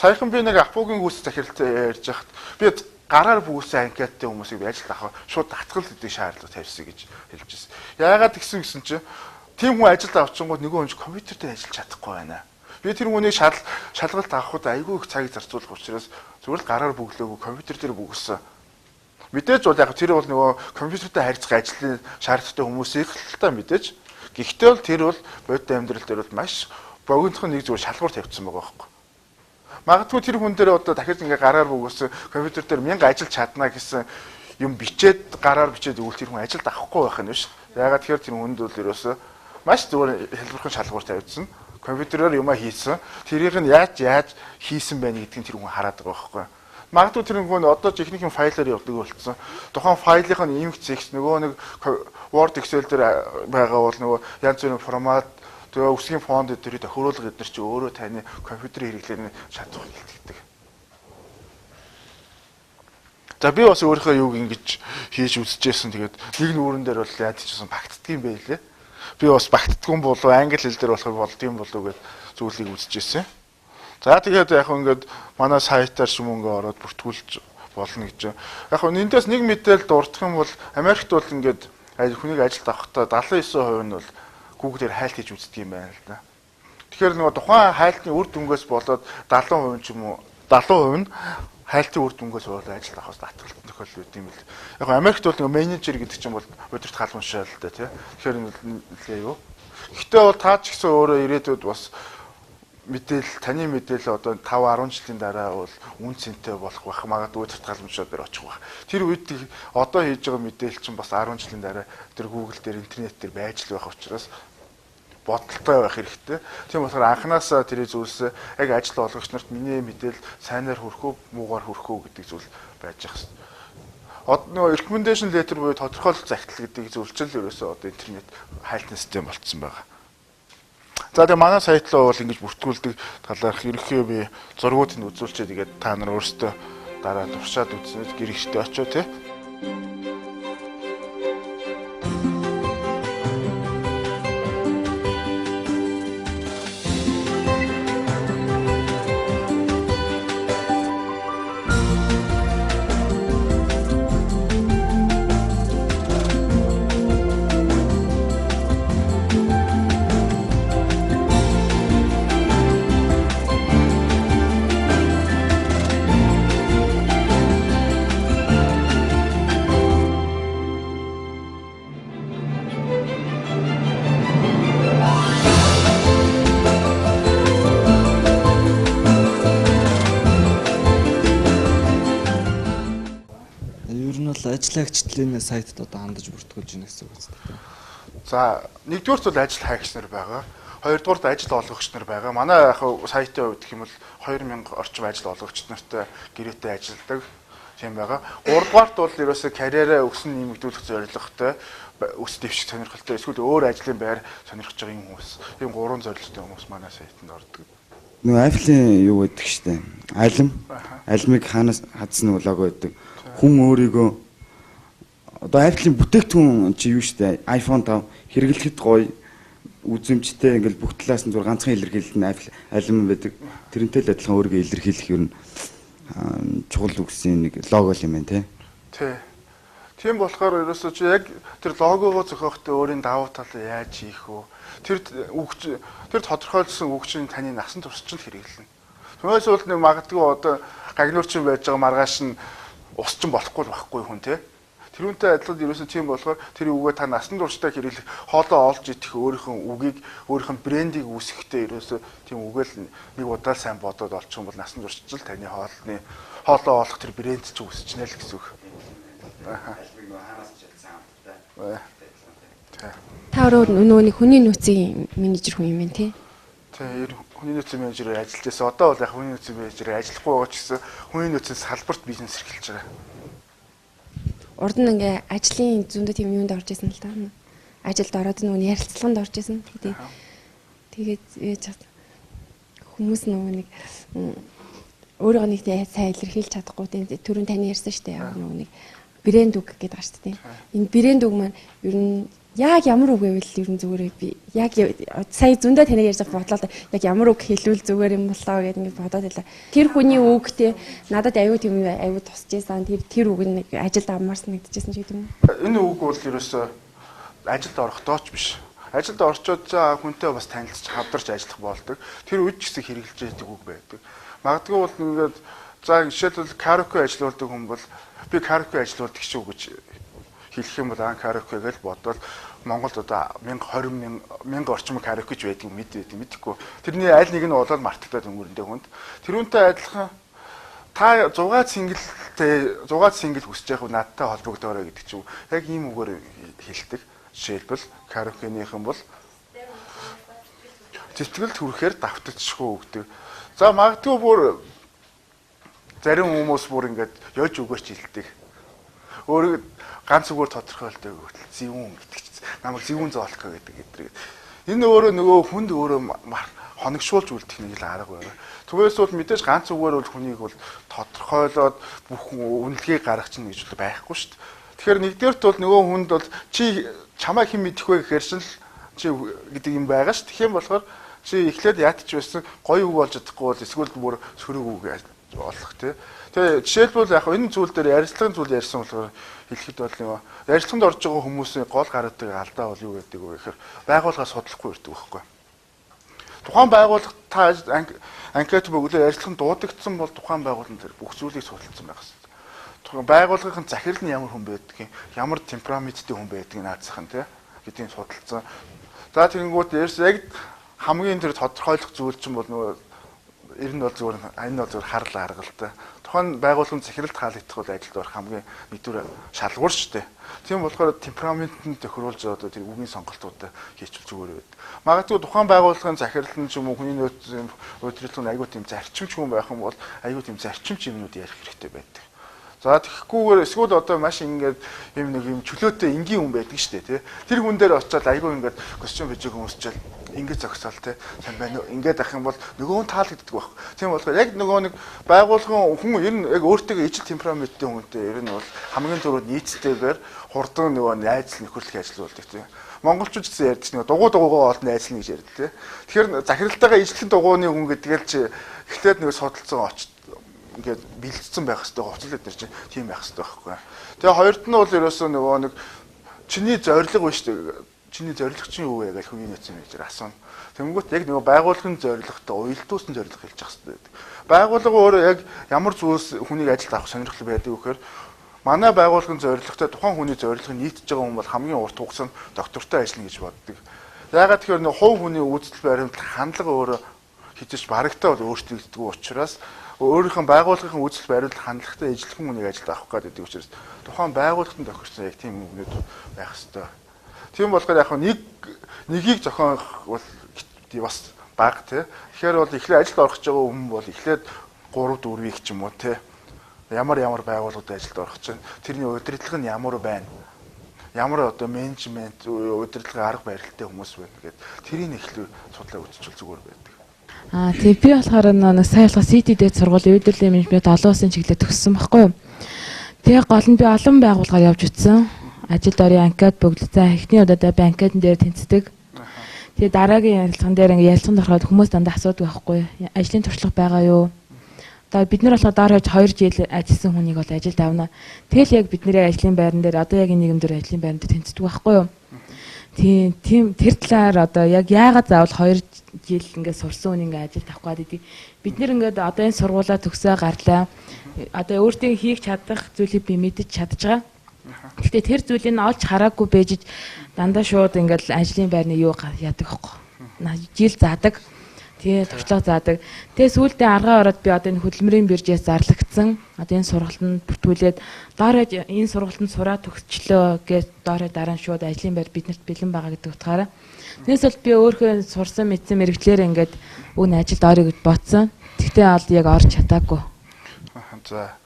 Саяхан би нэг Апогийн хүүс захиралтай ярьж хахад би гараар бүгсэн анкеттай хүмүүсийг ажилд авах шууд татгал гэдэг шаардлага тавьсан гэж хэлж байсан. Яагаад гэсэн чинь тийм хүн ажилд авчихгууд нөгөө хүн компьютер дээр ажиллаж чадахгүй байна. Би тэр хүнийг шалгалт авахд айгүй их цаг зарцуулах учраас зүгээр л гараар бүглөөгүй компьютер дээр бүгсэн. Мэдээж бол яг тэр бол нөгөө компьютертэй харьцах ажлын шаардлагатай хүмүүсийг л та мэдээж. Гэхдээ бол тэр бол бодит амьдрал дээр бол маш богинохын нэг зүгээр шалгуур тавьчихсан байгаа байхгүй. Магадгүй тэр хүн дээр одоо дахиж ингээ гараар бүгсэн компьютер дээр 1000 ажил чадна гэсэн юм бичээд гараар бичээд өгвөл тэр хүн ажилд авахгүй байх нь биш. Ягаад тэгэхээр тэр хүнд бол ерөөсөө маш зүгээр хэлбэрхэн шалгуур тавьдсан. Компьютероор юмаа хийсэн. Тэрийг нь яаж хийсэн байна гэдгийг тэр хүн хараад байгаа байхгүй. Магадгүй тэр хүн одоо техникийн файлаар явдаг болцсон. Тухайн файлын имх зэгс нөгөө нэг Word, Excel дээр байгаа бол нөгөө янз бүрийн формат тэгээ үсгийн фонд дээр тохируулга эдгээр чи өөрөө таны компьютерийн хэрэглээний чадвар хилдэгдэг. За би бас өөрийнхөө юуг ингэж хийж үзчихсэн. Тэгээд нэг нүүрэн дээр бол яаж ч гэсэн багтдаг юм байлээ. Би бас багтдаггүй болов англи хэл дээр болох болдгийм болов гэд зүйлийг үзчихсэн. За тэгээд яг ингээд манай сайтаар ч юм ингээ ороод бүртгүүлж болно гэж. Яг эндээс нэг мэдээлэл дурдах юм бол Америкт бол ингээд хүнийг ажилд авахдаа 79% нь бол Google-ээр хайлт хийж үздэг юм байна л да. Тэгэхээр нөгөө тухайн хайлтны үр дүнгээс болоод 70% ч юм уу 70% нь хайлтын үр дүнгээс болоод ажилд авахаас татгалт тохиол үүд юм бэл. Яг Америкт бол нөгөө менежер гэдэг чинь бол өдөрт хаалмшаал л да тий. Тэгэхээр нэлээ юу. Гэхдээ бол таа ч гэсэн өөрөө ирээдүйд бас мэдээлэл таны мэдээлэл одоо 5 10 жилийн дараа бол үн цэнтэй болох байх магадгүй өдөрт хаалмшаа дээр очих байх. Тэр үед одоо хийж байгаа мэдээлэл чинь бас 10 жилийн дараа тэр Google дээр интернет дээр байж л байх учраас бодолтой байх хэрэгтэй. Тийм болохоор анханасаа тэр зүйлсээ яг ажил олгогч нарт миний мэдээлэл сайнаар хүрэх үү, муугаар хүрэх үү гэдэг зүйл байж ах хэрэгтэй. Одоо нөгөө recommendation letter буюу тодорхойлолт захидал гэдэг зүйл чинь л ерөөсөө одоо интернет хайлтын систем болцсон байгаа. За тэгээ манай сайт руу бол ингэж бүртгүүлдэг талаарх ерөнхийдөө би зургуудыг үзүүлчихэд тэгээд та нар өөрсдөө дараа туршаад үзнэ гэр ихтэй очоо тий. ажлагчдын сайтд одоо хандаж бүртгүүлж байна гэсэн үг үстэй. За нэгдүгээрт бол ажил хайгч нар байгаа. Хоёрдугаарт ажил олгогч нар байгаа. Манай яг сайтын хувьд гэх юм бол 2000 орчим ажил олгогч нартай гэрээтэй ажилладаг тийм байгаа. Гуравдугаарт бол ерөөсөө карьераа өсөн нэмэгдүүлэх зорилготой өс дэвших сонирхолтой эсвэл өөр ажлын байр сонирхож байгаа юм хүмүүс. Тийм гурван зорилготой хүмүүс манай сайтанд ордог. Нөгөө Apple-ийн юу гэдэг штэ. Алимыг хаанаас хадсан лого гэдэг. Хүн өөрийгөө одоо Apple-ийн бүтээгдэхүүн чи юу штэ. iPhone 5 хэрэглэхэд гоё үзэмжтэй ингээл бүх талаас нь зур ганцхан илэрхийлэл нь алим байдаг. Тэрнтэй л адилхан өөрийгөө илэрхийлэх юм чухал үгсийн нэг лого юм байна тий. Тийм болохоор ерөөсөө чи яг тэр логогоо зохиохдоо өөрийн давуу талаа яаж хийх вэ? Тэр тодорхойлсон үгчийн таны насан туршид хэрэглэнэ. Түүнээс бол нэг магадгүй одоо гагнуурчин байж байгаа маргааш нь усчин болохгүй хүн тий. Тэрүүнтэй адилхан ерөөсөө тийм болохоор тэр үгээ та насан туршдаа хэрэглэх хоолоо олж идэх өөрийнхөө үгийг өөрийнхөө брендийг үүсгэхдээ ерөөсөө тийм үгээл нэг удаа сайн бодоод олчих юм бол насан туршид л таны хоолоо олох тэр брэнд ч үүсчихнэ л гэсэн үг. Та өөрөө нөгөө нэг хүний нөөцийн менежер хүн юм байна тий. Тийм хүний нөөцийн менежерээр ажиллаж байсан. Одоо бол яг хүний нөөцийн менежерээр ажиллахгүй байгаа ч гэсэн хүний нөөцийн салбарт бизнес эрхэлж байгаа. Урд нь ингээ ажлын зүүндээ тийм юунд орж исэн л та. Ажилд ороод нөгөө ярилцлаганд орж исэн. Тэгээд яаж хүмүүс нөгөө нэг өөрөө нэг сайн илэрхийлж чадахгүй түрүүн таны ярьсан шүү дээ. Нөгөө нэг брэнд үг гэдэг байгаа шүү дээ. Энэ брэнд үг маань ер нь яг ямар үг гэвэл ер нь зүгээр би яг сая зөндөө таныг ярьж бодлоо яг ямар үг хэлвэл зүгээр юм болоо гэдэг ингэ бодоод байлаа. Тэр хүний үгтэй надад аюу тийм аюу тусч ийсэн. Тэр үг нэг ажилд амарсан нэгдэжсэн ч гэдэг юм. Энэ үг бол ерөөсөө ажилд орохдоо ч биш. Ажилд орчоод за хүнтэй бас танилцж хавдарч ажиллах болдог. Тэр үед ч гэсэн хэрэгжилж байдаг үг байдаг. Магадгүй бол ингээд за жишээлбэл караоке ажилладаг хүн бол би караоке ажилладаг ч үг гэж хэлэх юм бол караоке гэж бодвол Монголд одоо 1000 орчим караоке ч байдаг мэдэхгүй. Тэрний аль нэг нь болоод мартагдаад өнгөрөндөө хүнд. Тэрүүнтэй адилхан та 6 цингэл хүсэж явах надтай холбогдоорой гэдэг чинь яг ийм үгээр хэлдэг. Жишээлбэл караокенийхэн бол цэцгэлд хүрэхээр давтагдчихгүй өгдөг. За магадгүй бүр зарим хүмүүс бүр ингээд ёж өгөөч хэлдэг. Өөрөөр ганц үгээр тодорхойлдог гэвэл зэвүүн гэдэг чинь намайг зэвүүн зоолох гэдэг. Энэ өөрөө нөгөө хүнд өөрөө хоногшуулж үлдэх нэг л арга байна. Түгээс бол мэдээж ганц үгээр бол хүнийг бол тодорхойлоод бүх үнэлгээ гаргах чинь гэж байхгүй шүү дээ. Тэгэхээр нэгдүгээрт бол нөгөө хүнд бол чи чамаа хэн мэдэх вэ гэхээр чинь чи гэдэг юм байгаа шүү. Тэгэх юм болохоор чи эхлээд яатч байсан гоё үг болж чадахгүй бол эсвэл бүр сөрөг үг болох тий. Тэгээ жишээлбэл яг энэ зүйл дээр ярилцлагын зүйл ярьсан болохоор хэлэхэд бол нөгөө ярилцлаганд орж байгаа хүмүүсийн гол гаргадаг алдаа бол юу гэдэг вэ гэхээр байгууллагаа судлахгүй ирдэг байхгүй. Тухайн байгууллага та анкет бөглөө ярилцлаганд дуудагдсан бол тухайн байгууллагын тэр бүх зүйлийг судалсан байх хэрэгтэй. Тухайн байгууллагын захирал нь ямар хүн байдгийг, ямар темпераменттэй хүн байдгийг наацах нь тий гэдгийг судалсан. За тэгэнгүүт яг хамгийн тэр тодорхойлох зүйл чинь бол нөгөө ер нь бол зүгээр энэ бол зүгээр харал аргалтай. Тухайн байгууллагын захиралд хаалгадах бол ажилд орох хамгийн нэгдүгээр шалгуур шүү дээ. Тийм болохоор темпераментд тохируулж одоо тэр үгийн сонголтуудаа хийчихвэл зүгээр байдаг. Магадгүй тухайн байгууллагын захирал нь ч юм уу хүний нөөцийн удирдлагын аягүй тийм зарчимч хүн байх юм бол аягүй тийм зарчимч юмнууд ярих хэрэгтэй байдаг. За тэгэхгүйгээр эсвэл одоо маш ингээд юм чөлөөтэй энгийн хүн байдаг шүү дээ тий. Тэр хүн дээр очиод аягүй ингээд костюм бижиг хүмүүсчээл ингээд зогсоол тий. Сайн байна уу? Ингээд ах юм бол нөгөө нь таалагддаг байх. Тийм болохоор яг нөгөө нэг байгууллагын хүн ер нь яг өөртөө ижил темпераменттэй хүнтэй ер нь бол хамгийн түрүүд нийцтэйгээр хурдан нөгөө найз нөхөрлөх ажил болдог тий. Монголчууд гэсэн ярьдаг чинь дугуйгаа олд найзлна гэж ярьдаг тий. Тэгэхээр захиралтайгаа ижлэхэн дугуйны хүн гэдэг л чи эхлээд нөгөө судалсан очиж ингээд бэлдсэн байх хэрэгтэй гоцлол дээр чинь тийм байх хэрэгтэй байхгүй. Тэгээ хоёрт нь бол ерөөсөө нөгөө нэг чиний зорилго байна шүү дээ. Чиний зорилго чинь юу вэ гэж хүний нөөцийн менежер асууна. Тэнгүүт яг нөгөө байгууллагын зорилготой уялдуулсан зорилго хэлж явах хэрэгтэй байдаг. Байгууллага өөрөө яг ямар зүйлс хүнийг ажилд авах сонирхол байдаг вэ гэхээр манай байгууллагын зорилготой тухайн хүний зорилгыг нийтж байгаа хүн бол хамгийн урт хугацаанд доктортой ажиллана гэж боддог. Яагаад тэгэхээр нөгөө хувь хүний үйлдэл баримтлах хандлага өөрөө хизэж барагтаа бол өөрчлөгддөг учраас өөрийнх нь байгууллагын үзэл баримлал хандлагатай ижилхэн хүнийг ажилд авах гэдэг учраас тухайн байгууллаганд тохирсон яг тийм үгнүүд байх ёстой. Тийм болохоор яг нэгийг зохиох бол бас бага тий. Тэгэхээр бол эхлээд ажилд орох гэж байгаа хүн бол эхлээд 3 4-ийг ч юм уу тий. Ямар байгууллагад ажилд орох чинь тэрний удирдлага нь ямар байна? Ямар одоо менежмент удирдлагын арга барилтай хүмүүс байна гэдэг тэрийг эхлээ судлаа үзчихвэл зүгээр байдаг. Тийм би болохоор нэг сая болохоо CT-д сургуулийн үйлдвэрлэлийн менежмент олон улсын чиглэлд төгссөн байхгүй юу? Тэгээ гол нь би олон байгууллагаар явж утсан. Ажилд орын анкет бөглөцөө эхний удаа би анкетн дээр тэнцдэг. Тэгээ дараагийн ярилцлаган дээр ингээ ярилцлаганд ороход хүмүүс дандаа асуудаг байхгүй юу? Ажлын туршлага байгаа юу? Одоо бид нар болохоор доор хавьж 2 жил ажилласан хүнийг бол ажилд авна. Тэгэл яг бидний ажлын байран дээр одоо яг энэ нийгэмдэр ажлын байранд тэнцдэг байхгүй юу? Тийм тэр талаар одоо яг яагаад заавал 2 жил ингээд сурсан хүн ингээд ажилд авах гэдэг. Бид нэр ингээд одоо энэ сургуулаа төгсөө гарлаа. Одоо өөртөө хийх чадах зүйлийг би мэдэж чадж байгаа. Гэхдээ тэр зүйлийг олж хараагүй бэжж дандаа шууд ингээд ажлын байрны юу яадаг байхгүй. Жил заадаг. Тэгээ туршлага заадаг. Тэгээ сүүлдээ аргаа ороод би одоо энэ хөдөлмөрийн биржээс зарлагдсан. Одоо энэ сургалтанд бүртгүүлээд доороо энэ сургалтанд сураа төгсчлөө гэж доороо дараа нь шууд ажлын байр биднэрт бэлэн байгаа гэдэг утгаараа. Тэрнээс бол би өөрөө сурсан мэдсэн мэрэгчлэр ингээд өгн ажилд орё гэж бодсон. Тэгтээ бол яг орж чадаагүй. За.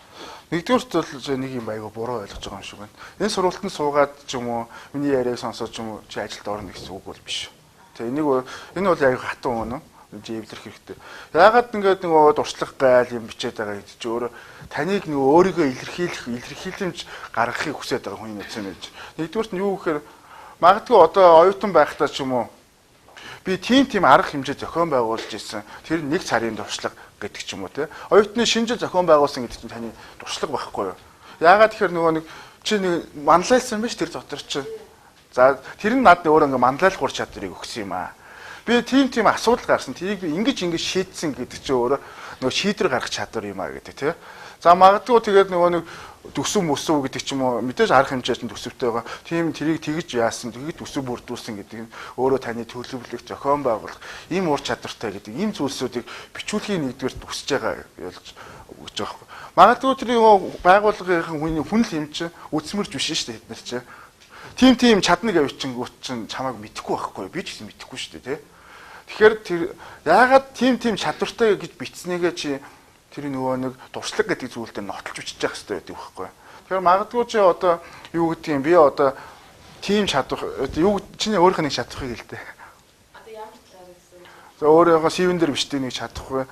Нэгдүгээрт бол нэг юм айгаа буруу ойлгож байгаа юм шиг байна. Энэ сургалтанд суугаад ч юм уу миний яриаг сонсоод ч юм уу чи ажилд орно гэсэн үг бол биш. Тэгээ энэ бол яг хатан үнэ. Эвлэрэх хэрэгтэй. Яагаад ингээд нөгөө дуршлах гайл юм бичээд байгаа гэдэг чи өөрөө таныг нөгөө өөрийгөө илэрхийлэмж гаргахыг хүсэж байгаа хүн юм гэж. Нэгдүгээрт нь юу гэхээр магадгүй одоо оюутан байхдаа ч юм уу би тийм арга хэмжээ зохион байгуулж ирсэн. Тэр 1 сарын дуршлаг гэдэг ч юм уу те. Оюутны шинжил зохион байгуулсан гэдэг чинь таны дуршлаг байхгүй юу? Яагаад тэгэхээр нөгөө чи манлайлсан биш тэр дотор чинь. За тэр нь над өөрөө ингээд манлайлах чадварыг өгсөн юм аа. Би тийм асуудал гарсан. Тэрийг би ингэж шийдсэн гэдэг чинь өөрөө нөгөө шийдвэр гаргах чадвар юм аа гэдэг тий. За магадгүй тэгээд нөгөө нэг төсөв мөсөв гэдэг ч юм уу мэдээж арга хэмжээч нь төсөвтэй байгаа. Тийм тэрийг тэгж яасан, тэгэд төсөв бүрдүүлсэн гэдэг нь өөрөө таны төлөвлөлт зохион байгуулах ийм ур чадвартай гэдэг ийм зүйлсүүдийг бичүүлэхийн нэгдүгээр хүсэж байгаа ялж өгч байгаа юм. Магадгүй тэр байгууллагын хүн л юм чинь үдсмэрч биш шүү дээ бид нар чинь. Тийм чадныг авчингууд чинь чамайг мэдэхгүй байхгүй би ч гэсэн мэдэхгүй шүү дээ тий. Тэгэхээр тэр яагаад тийм чадвартай гэж бичснээгээ чи тэр нөгөө нэг дуршлаг гэдэг зүйлдээ нотолж бичиж явах хэрэгтэй байдаг байхгүй. Тэгэхээр магадгүй чи одоо юу гэдэг юм би одоо тийм чадвар юу чиний өөрийнх нь чадварыг хэлдэг. Одоо ямар талаар гэсэн. За өөрөөгөө CV-н дээр бичдэг нэг чадваргүй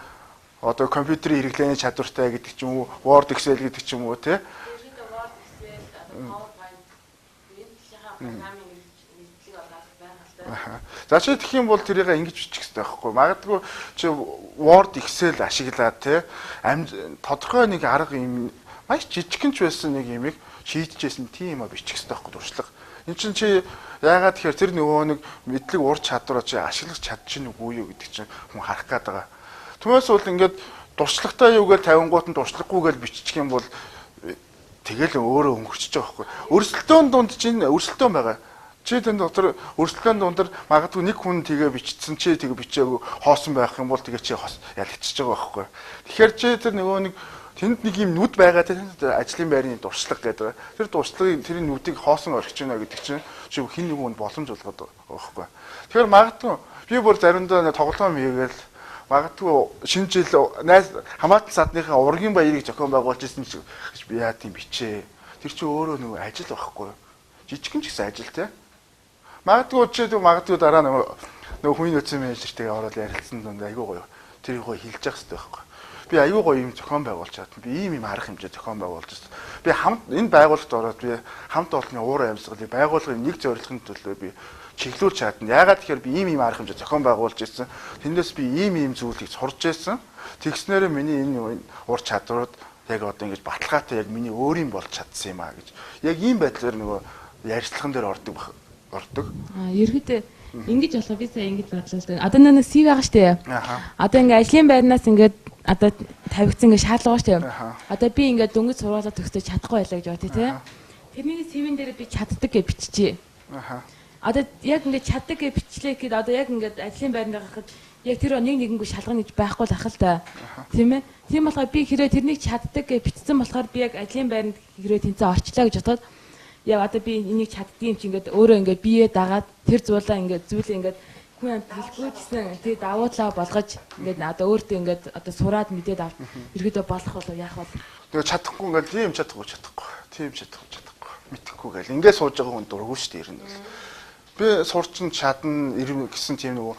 одоо компьютерийн хэрэглээний чадвартай гэдэг ч юм уу Word Excel гэдэг ч юм уу тий. Word Excel PowerPoint програмын мэдлэг олоод байгаа л да. За чи тэгэх юм бол тэрийг ингэж бичих хэрэгтэй байхгүй. Магадгүй чи Word Excel ашиглаад те тодорхой нэг арга юм маш жижигхэн ч байсан нэг юмыг шийдчихсэн тийм юм бичих хэрэгтэй байхгүй дуршлага. Энд чинь чи яагаад тэгэхээр тэр нөгөө нэг мэдлэг ур чадвараа чи ашиглаж чадчихна үгүй юу гэдэг чинь хүн харах гээд байгаа. Түүнээс бол ингээд дуршлагтай юугаар 50 гуут нь дуршлаггүйгээр бичих юм бол тэгэл өөрөө өнгөрчихөж байгаа байхгүй. Өрсөлдөөн дунд чинь өрсөлдөөн байгаа. Чи тэн дотор өрсөлдөөн дундar магадгүй нэг хүн тэгээ бичсэн чи тэгээ бичээгүй хоосон байх юм бол тэгээ чи ялгчихж байгаа байхгүй. Тэгэхээр чи тэр нөгөө нэг тэнд нэг юм нүд байгаа тэнд ажлын байрны дуршлаг гэдэг. Тэр дуршлагын тэр нүдийг хоосон орхиж байна гэдэг чинь чи хин нэг хүн боломж олгоод байгаа байхгүй. Тэгэхээр магадгүй би бүр заримдаа тоглоом хийгээл магадгүй шинэ жил хамаатан садныхаа ургийн баярыг зохион байгуулж ирсэн гэж би яа тийм бичээ. Тэр чи өөрөө нөгөө ажил байхгүй. Жижигэн ч гэсэн ажил те. Магадгүй дараа нөгөө хүний нөөцийн менежертэйгээ ороод ярилцсан дунд айгүй гоё. Тэр гоё хэлж явах хэрэгтэй байхгүй. Би айгүй гоё юм зохион байгуулж чадсан. Би ийм арга хэмжээ зохион байгуулж байсан. Би энэ байгууллагт ороод би хамт олонны уур амьсгалыг байгууллагын нэг зорилгын төлөө би чиглүүлж чадна. Яагаад тэгэхээр би ийм арга хэмжээ зохион байгуулж ирсэн. Тэндээс би ийм зүйлийг сурж ирсэн. Тэгснээрээ миний энэ ур чадварууд яг одоо ингэж баталгаатай яг миний өөрийн болж чадсан юм аа гэж. Яг ийм байдлаар нөгөө ярилцлаган дээр ордог. Ерөөдөө ингэж болохоо би сая ингэж бодлоо л дээ. Одоо нэг CV байгаа штэ. Одоо ингээ ажлын байрнаас ингээд одоо тавигдсан ингээ шаардлага штэ. Одоо би ингээд дөнгөж сургуулаа төгсөж чадахгүй байлаа гэж бодъё те. Тэрний CV-н дээр би чаддаг гэж биччихье. Одоо яг ингээд чаддаг гэж бичлээ гэхэд одоо яг ингээд ажлын байранд гарахад яг тэр нэг нэгэнгүй шалгана гэж байхгүй л ах л да. Тийм ээ. Тийм болохоор би хэрэг тэрнийг чаддаг гэж бичсэн болохоор би яг ажлын байранд хэрэг тэнцээ орчлаа гэж бодоход яг одоо би энийг чаддгийн чи ингээд өөрөө ингээд бие дагаад тэр зүйлээ ингээд хүн амт хэлгүй гэсэн тэр давуу талаа болгож ингээд одоо өөртөө ингээд одоо сураад мэдээд авч ерөөдөө болох болов яах бол тэгээ чадахгүй ингээд тийм чадахгүй мэдхгүй гэл ингээд сууж байгаа хүн дургүй шүү дээ ер нь бол би сурчин чадна гэсэн тийм нөгөө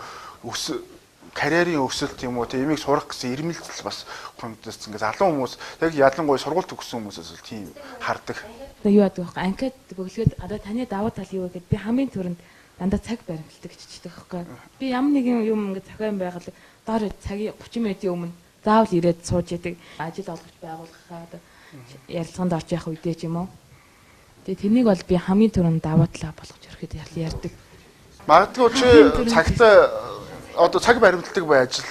карьерийн өсөлт юм уу тийм имийг сурах гэсэн ирмэлцэл бас хүндэс ингээд залуу хүмүүс яг ялангуяа сургууль төгссөн хүмүүсээс л тийм хардаг. Тэгээ юу яадаг вэ? Анкет бөглөөд одоо таны давуу тал юу вэ гэд би хамгийн түрүүнд дандаа цаг баримталдаг чичдэг байхгүй. Би ямар нэгэн юм ингээд цахиан байгаад доор цагийн 30 минутын өмнө заавал ирээд сууж яадаг. Ажил олгож байгуулахаа одоо ярилцлаганд орж явах үедээ ч юм уу. Тэгээ тэрнийг бол би хамгийн түрүүнд давуу талаа болгож өрөхөд ярьдаг. Магадгүй чи цагтаа одоо цаг баримталдаг бай ажил.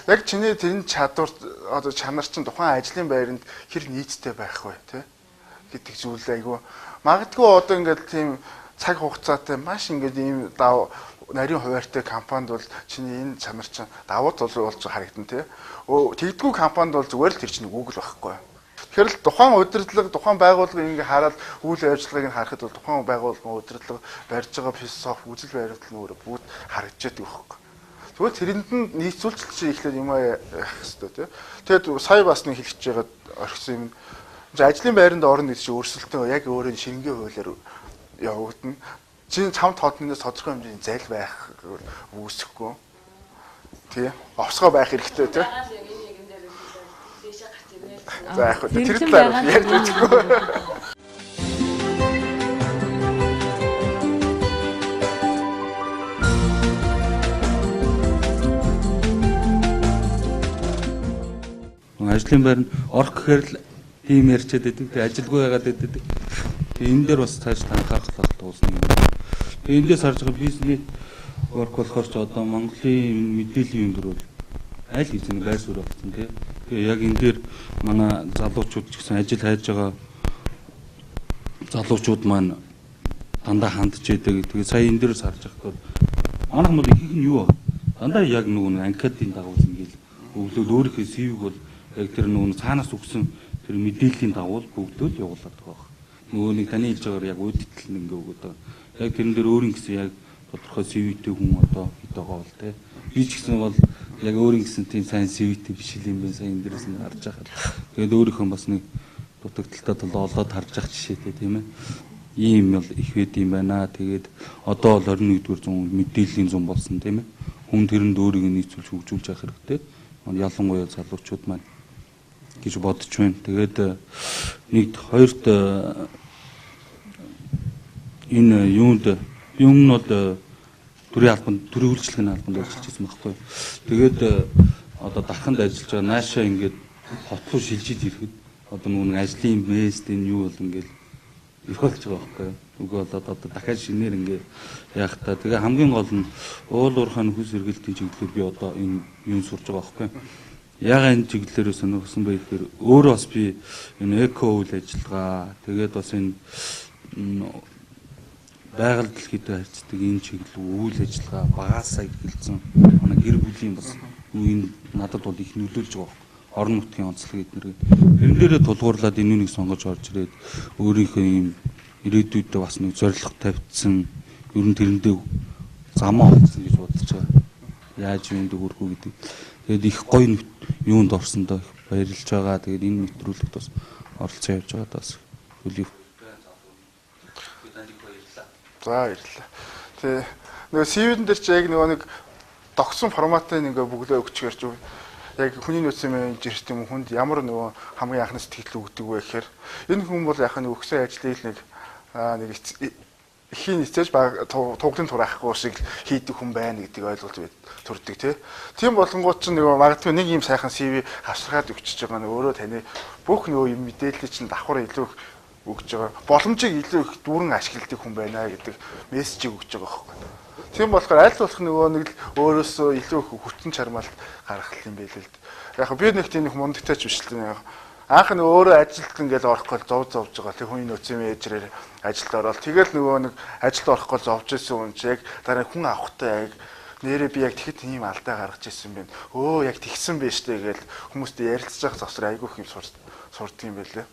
Яг чиний тэр чадвар одоо чанар чинь тухайн ажлын байранд хэр нийцтэй байх вэ те гэдэг зүйл айгүй. Магадгүй одоо ингээд тийм цаг хугацаатай маш ингээд ийм нарийн хуваартай компанид бол чиний энэ чанар чинь давуу тал болж харагдана тий. Тэгдэггүй компанид бол зүгээр л тэр чинь Google байхгүй. Тэгэхээр л тухайн удирдлага, тухайн байгууллага ингээ хараад үйл ажиллагааг нь харахад бол тухайн байгууллагын удирдлага барьж байгаа философи, үзэл баримтлал нь өөрөө бүгд харагдчихдаг байхгүй. Тэгвэл тэрэнд нь нийцүүлэлт чинь ихлээр юм яах хэвээр тий. Тэгэд сая бас нэг хэлчихэж байгаад орхисон юм. Ажлын байранд орно гэдэг чинь өөрсөлтөө яг өөрөө шингээ хуулиар явагдана. Чи чамд хоолнос тодорхой хэмжээний зайл байх үүсэхгүй. Тий. Овсгоо байх хэрэгтэй тий. За яг хөө тэр талаар ярьж үзэхгүй. Ажлын байранд орох гэхээр л тийм ярьчаад байдаг. Тэгээ ажилгүй байгаад байдаг. Энэ дээр бас цааш анхаарах талтай уулзна юм. Тэгээ эндээс харж байгаа бизнес work болохоор ч одоо Монголын мэдээллийн өндөр бол аль хэзээ байр суурь болсон тий. Тэгээ яг энэ дээр манай залуучууд ч гэсэн ажил хайж байгаа залуучууд маань дандаа хандж байдаг. Тэгээ сая энэ дээрээс харж байхад манайх бол их нь юу дандаа яг нөгөө анкетын дагуу ингээл өглөө өөрийнхөө CV-г бол яг тэр нөгөө цаанаас өгсөн тэр мэдээллийн дагуу бүгдөө л явуулдаг байна. Нөгөө нэг таны хэлж байгаагаар яг үүдтэл ингээ өгöd байгаа. Яг тэрэн дээр өөрийн гэсэн яг тодорхой CV-тэй хүн одоо хэд байгаа бол те. Би ч гэсэн бол яг өөрийн гэсэн тийм сайн CV-тэй биш юм бэ сайн энэ дээрээс нь харж байхад. Тэгээд өөрийнхөө бас нэг дутагдaltaй толгой олоод харж ах жишээтэй тийм ээ. Ийм бол их байд юм байна. Тэгээд одоо бол 21-р зуун мэдээллийн зам болсон тийм ээ. Хүн тэрэнд өөрийг нийцүүлж хөгжүүлж явах хэрэгтэй. Ялангуяа залуучууд маань гэж бодож байна. Тэгээд нэг хоёрт энэ юунд юм нь төрийн албанд төрийн үйлчлэгийн албанд ажиллаж байсан байхгүй. Тэгээд одоо дарханд ажиллаж байгаа наашаа ингээд хот руу шилжиж ирэхэд одоо нэг ажлын мест энэ юу бол ингээд их болж байгаа байхгүй. Үгүй болоод одоо дахиад шинээр ингээд яах та. Тэгээ хамгийн гол нь уул уурхайн хүс эргэлтийн чиглэлээр би одоо энэ юм сурж байгаа байхгүй. Яагаад энэ чиглэлээр сонирхсан бэ гэхээр өөрөө бас би энэ эко үйл ажиллагаа тэгээд бас энэ байгаль дэлхийдээ харьцдаг энэ чиглэл үйл ажиллагаа багаасаа эхэлсэн манай гэр бүлийн бас энэ надад бол их нөлөөлж байгаа. Орон нутгийн онцлог эднэр. Тэрэн дээрээ тулгуурлаад энэ үнийг сонгож орж ирээд өөрийнхөө юм ирээдүйдээ бас нэг зорилго тавьдсан ер нь тэрэндээ замаа олцсон гэж бодож байгаа. Яаж юунд хүрэх үү гэдэг. Тэгээд их гоё юунд орсондоо их баярлж байгаа. Тэгээд энэ нэвтрүүлэгт бас оролцоо явж байгаа даас хөлийг. За баярлалаа. Тэгээ нөгөө CV-н дээр чи яг нөгөө нэг догсон форматын ингээ бүглөө өгчгэрч яг хүний нөөцийн менежерт юм хүнд ямар нөгөө хамгийн анхны сэтгэл өгдөг вэ гэхээр энэ хүн бол яг нэг өгсөн ажлыг нэг ихийн эцээж туглын тураахгүй шиг хийдэг хүн байна гэдэг ойлголт төрдөг тийм болонгууд ч нөгөө магадгүй нэг юм сайхан CV авсгаад өгчөж байгаа нь өөрөө таны бүх нөгөө юм мэдээллийг чинь давхар илүү өгж байгаа боломжийг илүү их дүүрэн ашигладаг хүн байна гэдэг мессежийг өгж байгаа байхгүй. Тийм болохоор аль болох нөгөө нэг л өөрөөсөө илүү их хүчин чармаалт гаргах юм байл л. Яг би нэг тийм их мундагтай ч биш л нэг анх нь өөрөө ажилд ингээл орохгүй зовж байгаа. Тэг хүний нөөцийн менежерээр ажилд ороод тэгэл нөгөө нэг ажилд орохгүй зовж исэн хүн чи яг дараа хүн авахтай яг нэрээ би яг тэгэхэд ийм алдаа гаргаж ирсэн байна. Өө яг тэгсэн байж тээ гэж хүмүүстэй ярилцж явах завсар айгүй их юм сурдаг юм байлээ.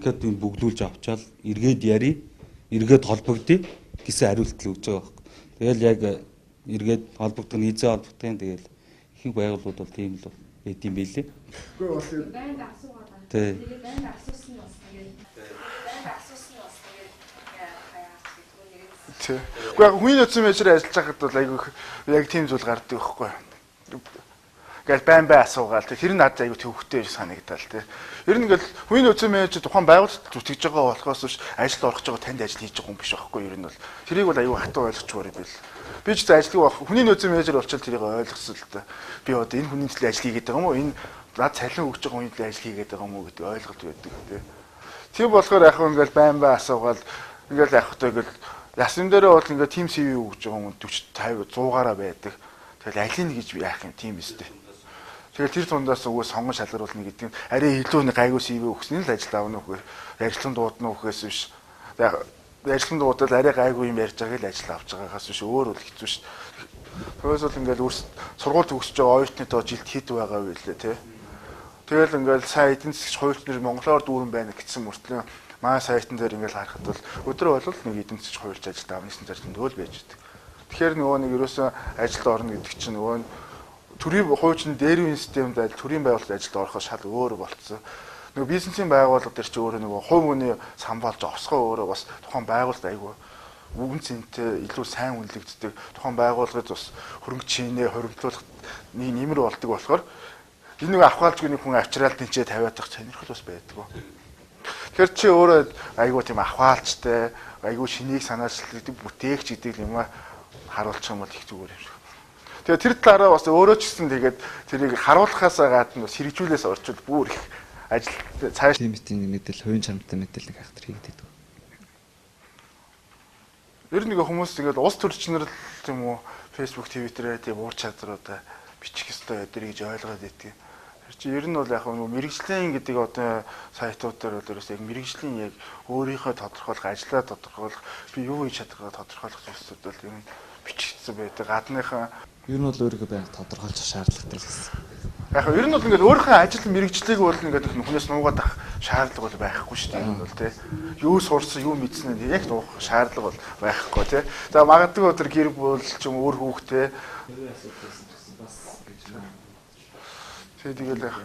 Анкетыг бүгдүүлж авчаал эргээд яри, эргээд холбогдъё гэсэн хариулт л өгч байгаа байхгүй. Тэгэл яг эргээд холбогдох нь эзэн холбогдохын тэгэл ихэнх байгууллагууд бол тийм л байд юм билээ. Үгүй бол байнга асуугаад байна. Тий. Тэгээд байнга асуусан нь бас тэгээд байнга асуусан нь бас тэгээд хаяач гэдгүү нэг. Тий. Үгүй яг хүний нөөцийн менежер ажиллаж байхад бол айгүй яг тийм зүйл гардаг байхгүй. Гэл байн асуугаал тэр нь надад айгүй төвхтэй санагдал тий. Ер нь ингээл хүний нөөцийн менежер тухайн байгууллагад зүтгэж байгаа болохоос биш ажилд орох гэж байгаа танд ажил хийж байгаа юм биш байхгүй ер нь бол тэрийг бол айгүй хатуу ойлгочгоор байл. Би ч ажлыг байх хүний нөөцийн менежер болчихвол тэрийг ойлгосон л та. Би одоо энэ хүний төлөө ажил хийгээд байгаа юм уу? Энэ над цалин өгч байгаа хүний төлөө ажил хийгээд байгаа юм уу гэдэг ойлголт байдаг тий. Тийм болохоор яг ингээл байн асуугаал ингээл яг хөтөө ингээл ясн дээрээ бол ингээл team CV өгж байгаа юм 40 50 100-аараа байдаг. Тэгэл аль нь гэж яах юм тийм үстэй. Тэгэл тэр тундаас өгөө сонгон шалгаруулна гэдэг нь арай илүү нэг гайгүй CV өгсөн л ажил авна үгүй. Ажлын дуудна үхээс биш. Ажлын дуудаад арай гайгүй юм ярьж байгааг л ажил авч байгаагаас биш өөр үл хэцүү ш. Тэгээс бол ингээл сургууль төгсөж байгаа оюутны тоо жилд хэд байгаа вэ лээ тий. Тэгэл ингээл сайн эдийн засгч хуульч нар монголоор дүүрэн байна гэсэн мөртлөө маа сайтан дээр ингээл харахад бол өдрөө бол нэг эдийн засгч хуульч ажилд авнасны зарчим дөөл байж байдаг. Тэгэхээр нөгөө нэг ерөөсөө ажилд орно гэдэг чинь нөгөө төрийн хуульчны дээрвийн системд төрийн байгууллагад ажилд орохоос шал өөр болцсон. Нөгөө бизнесийн байгууллага дээр ч өөрөө нөгөө хувь хүний самбалж овсгоо өөрөө бас тухайн байгууллагад айгүй үн цэнтэй илүү сайн үнэлэгддэг. Тухайн байгууллагад бас хөрөнгө чинээ хоригдлуулах нэмэр болдог болохоор энэ нэг авахалжгүй нэг хүн авчраал тэнцээ тавиад тах сонирхол бас байдаг. Тэгэхээр чи өөрөө айгүй тийм авахалжтай айгүй шинийг санаачилдаг бүтээгч гэдэг юм харуулчих юм бол их зүгээр юм шиг. Тэгээ тэр талаараа бас өөрөө ч гэсэн тэгээд тэрийг харуулахаас гадна бас хэрэгжүүлээс орчвол бүр их ажил цааш тимтийн мэдээлэл, хувийн чамтай мэдээлэл хахтар хийгдэв. Ер нь нэг хүмүүс тэгээд улс төрчнөр тийм үү Facebook, Twitter-ээр тийм уур чадруудаа бичих ёстой өдөр гэж ойлгоод байдгийг. Тэр чинь ер нь бол яг нэг мэрэгжлийн гэдэг одоо сайтууд дээр бол ерөөс яг мэрэгжлийн яг өөрийнхөө тодорхойлох, ажлаа тодорхойлох, би юу хийж чадахаа тодорхойлох зүйлсүүд бол ер нь бичигдсэн байдаг. Гадныхаа Ер нь бол өөрийгөө байнга тодорхойлох шаардлагатай л гэсэн. Яг ер нь бол ингээд өөрийнхөө ажил мэрэгжлийг бол ингээд хүнээс нуугаад авах шаардлага бол байхгүй шүү дээ. Энэ бол тий. Юу сурсан, юу мэдсэн нь яг нуух шаардлага бол байхгүй тий. За магадгүй өдөр гэр бүл ч юм өөр хүүхдээ тэгэл яг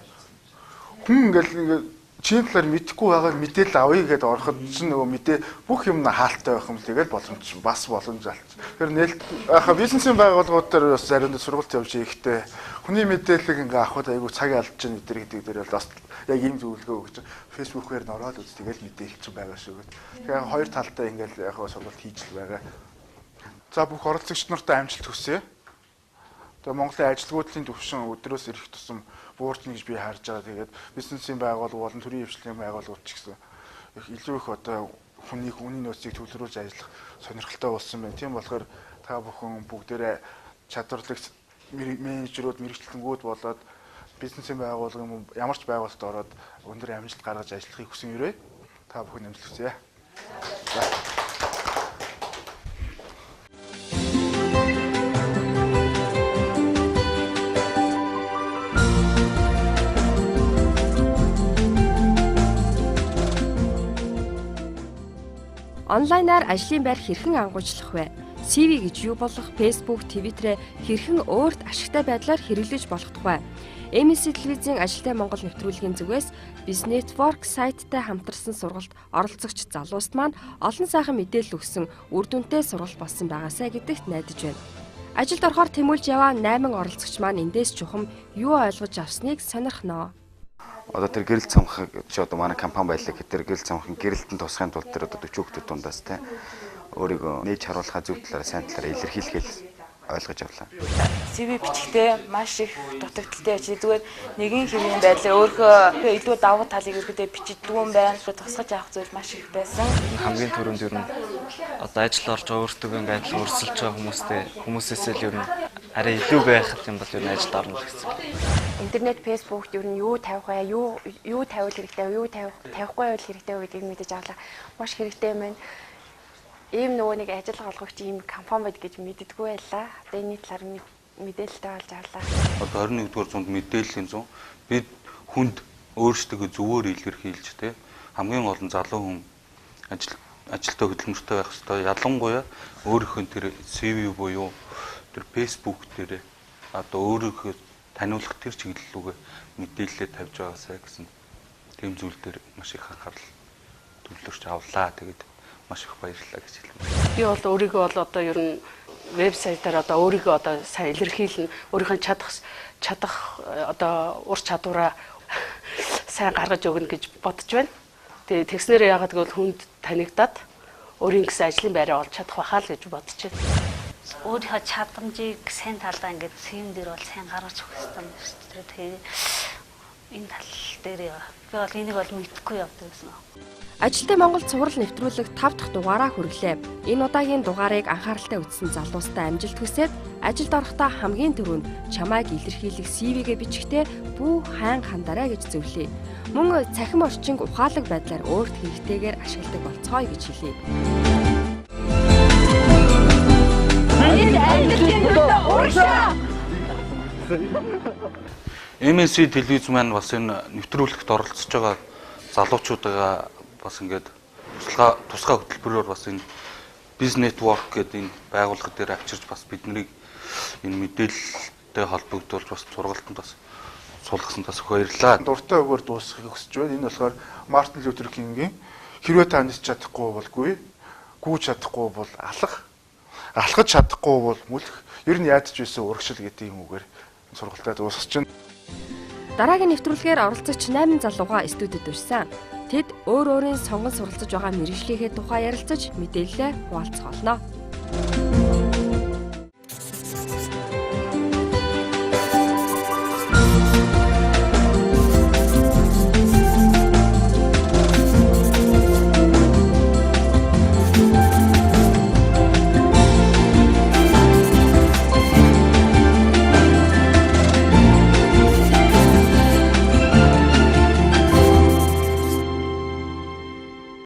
хүн ингээд чиний талаар мэдэхгүй байгаад мэдээлэл авъя гэдээ ороход чинь нөгөө мэдээ бүх юм хаалттай байх юм л тэгэл боломж бас боломж алж. Тэгэхээр нээлт бизнесийн байгууллагууд дээр бас заримдаа сургалт явж ирэхдээ хүний мэдээллийг ингээ авахд айгүй цаг алдж байгаа нэтэр гэдэг дээр бас яг ийм зөвлөгөө өгч Facebook-ээр н ороод үз тэгэл мэдээлэл чинь байгаа шүү гэд. Тэгэхээр хоёр талтай ингээл яг сургалт хийж л байгаа. За бүх оролцогч нартай амжилт хүсье. Тэгээ Монголын ажилгүйдлийн төвшин өдрөөс ирэх тусам буурчна гэж би харж байгаа. Тэгээд бизнесийн байгууллага болон төрийн хвшлийн байгууллагууд ч гэсэн илүү их одоо хүний нөөцийг төвлөрүүлж ажиллах сонирхолтой болсон байна. Тийм болохоор та бүхэн бүгдээрээ чадварлагч менежерүүд, мэрэгчлэнгүүд болоод бизнесийн байгууллага ямар ч байгууллагад ороод өндөр амжилт гаргаж ажиллахыг хүсэн өрөө. Та бүхэн амжилт хүсье. Онлайнаар ажлын байр хэрхэн ангуулчлах вэ? CV гэж юу болох, Facebook, Twitter-ээр хэрхэн өөрт ашигтай байдлаар хэрэглэж болох тухай. MSC телевизийн Ажилтай Монгол нэвтрүүлгийн зүгээс Business Network сайттай хамтарсан сургалт оролцогч залуust маань олон сайхан мэдээлэл өгсөн үр дүнтэй сургалт болсон байгаасай гэдэгт найдаж байна. Ажилд орохоор тэмүүлж яваа 8 оролцогч маань эндээс чухам юу ойлгож авсныг сонирхноо. Одоо тэр гэрэл цамхаг чи одоо манай компани байлаа гэхээр гэрэл цамхын гэрэлтэн тусахын тулд тэр одоо 40 хүүхдүүд дундаас те өөрийгөө нээж харуулахаа зөв талаараа сайн талаараа илэрхийлэхэл ойлгож авлаа. CV бичихтэй маш их дутагдaltaй ажил зүгээр нэгэн хэвийн байдлаар өөрийнхөө илүү давуу талыг өргөдөө бичдэг юм байна. Тусгаж авах зүйл маш их байсан. Хамгийн түрүүнд ер нь одоо ажил орж өөртөө адил өрсөлж байгаа хүмүүсээс л ер нь арай илүү байх юм бол ер нь ажилд орно гэсэн. интернет, фэйсбүүкт ер нь юу тавих вэ? Юу тавил хэрэгтэй, юу тавихгүй байвал хэрэгтэй гэдгийг мэдэж авлаа. Маш хэрэгтэй юм байна. Ийм нөгөө нэг ажиллага олгогч ийм компани байд гэж мэддэггүй байлаа. Одоо энэ талаар мэдээлэлтэй болж авлаа. Одоо 21-р зуунд мэдээллийн зүүн бид хүнд өөрсдөө зөвөр илэрхийлж тэ хамгийн гол нь залуу хүн ажилтаа хөдөлмөртэй байх хэрэгтэй. Ялангуяа өөрийнхөө тэр CV буюу тэр Facebook дээр одоо өөрийнхөө таниулах тэр чиглэлүүгээ мэдээлэлээ тавьж байгаасаа гэсэн тийм зүйл дээр маш их анхаарал төвлөрч авлаа. Тэгээд маш их баярлалаа гэж хэлмээр. Би бол өөрийгөө бол одоо ер нь вебсайтаар одоо өөрийгөө одоо сайн илэрхийлнэ, өөрийнхөө чадах одоо ур чадвараа сайн гаргаж өгнө гэж бодож байна. Тэгээ тэгснээр яагаад гэвэл хүнд танигдаад өөрийн гэсэн ажлын байраа олж чадах байхаа л гэж бодож байна. Өөрийнхөө чадамжийг сайн талдаа ингээд сэм дээр бол сайн гаргаж өгөх хэрэгтэй юм шүү дээ. Тэгээ энэ тал дээр би бол энийг бол мэдэхгүй явдаг гэсэн. Ажилтай Монголд цуврал нэвтрүүлэг 5 дахь дугаараа хүргэлээ. Энэ удаагийн дугаарыг анхааралтай үзсэн залуустай амжилт хүсээд ажилд орохдоо хамгийн түрүүнд чамайг илэрхийлэх CV-гээ бичихтэй бүү хайн хандараа гэж зөвлөе. Мөн цахим орчинг ухаалаг байдлаар өөрт хэрэгтэйгээр ашигладаг болцгоё гэж хэлье. MSC телевиз маань бас энэ нэвтрүүлэгт оролцож байгаа залуучуудаа бас ингээд тусгай хөтөлбөрөөр бас энэ бизнес нетворк гэдэг энэ байгууллага дээр авчирч бас биднийг энэ мэдээлэлтэй холбогдуулж бас сургалтанд бас суулгасан бас баярлалаа. Дуртай өгөр дуусгахыг хүсэж байна. Энэ болохоор Мартин Лютер Кингийн хэрвээ та нис чадахгүй болгүй, гүйж чадахгүй бол алхаж чадахгүй бол мүлх. Ер нь яаж ч байсан урагшил гэдэг юм үгээр сургалтаа дуусгаж байна. Дараагийн нэвтрүүлгээр оролцогч 8 залууга студид урьсан. Тэд өөр өөрийн сонгон суралцж байгаа мэргэжлийнхээ тухай ярилцаж мэдээлэлээ хуваалцах болно.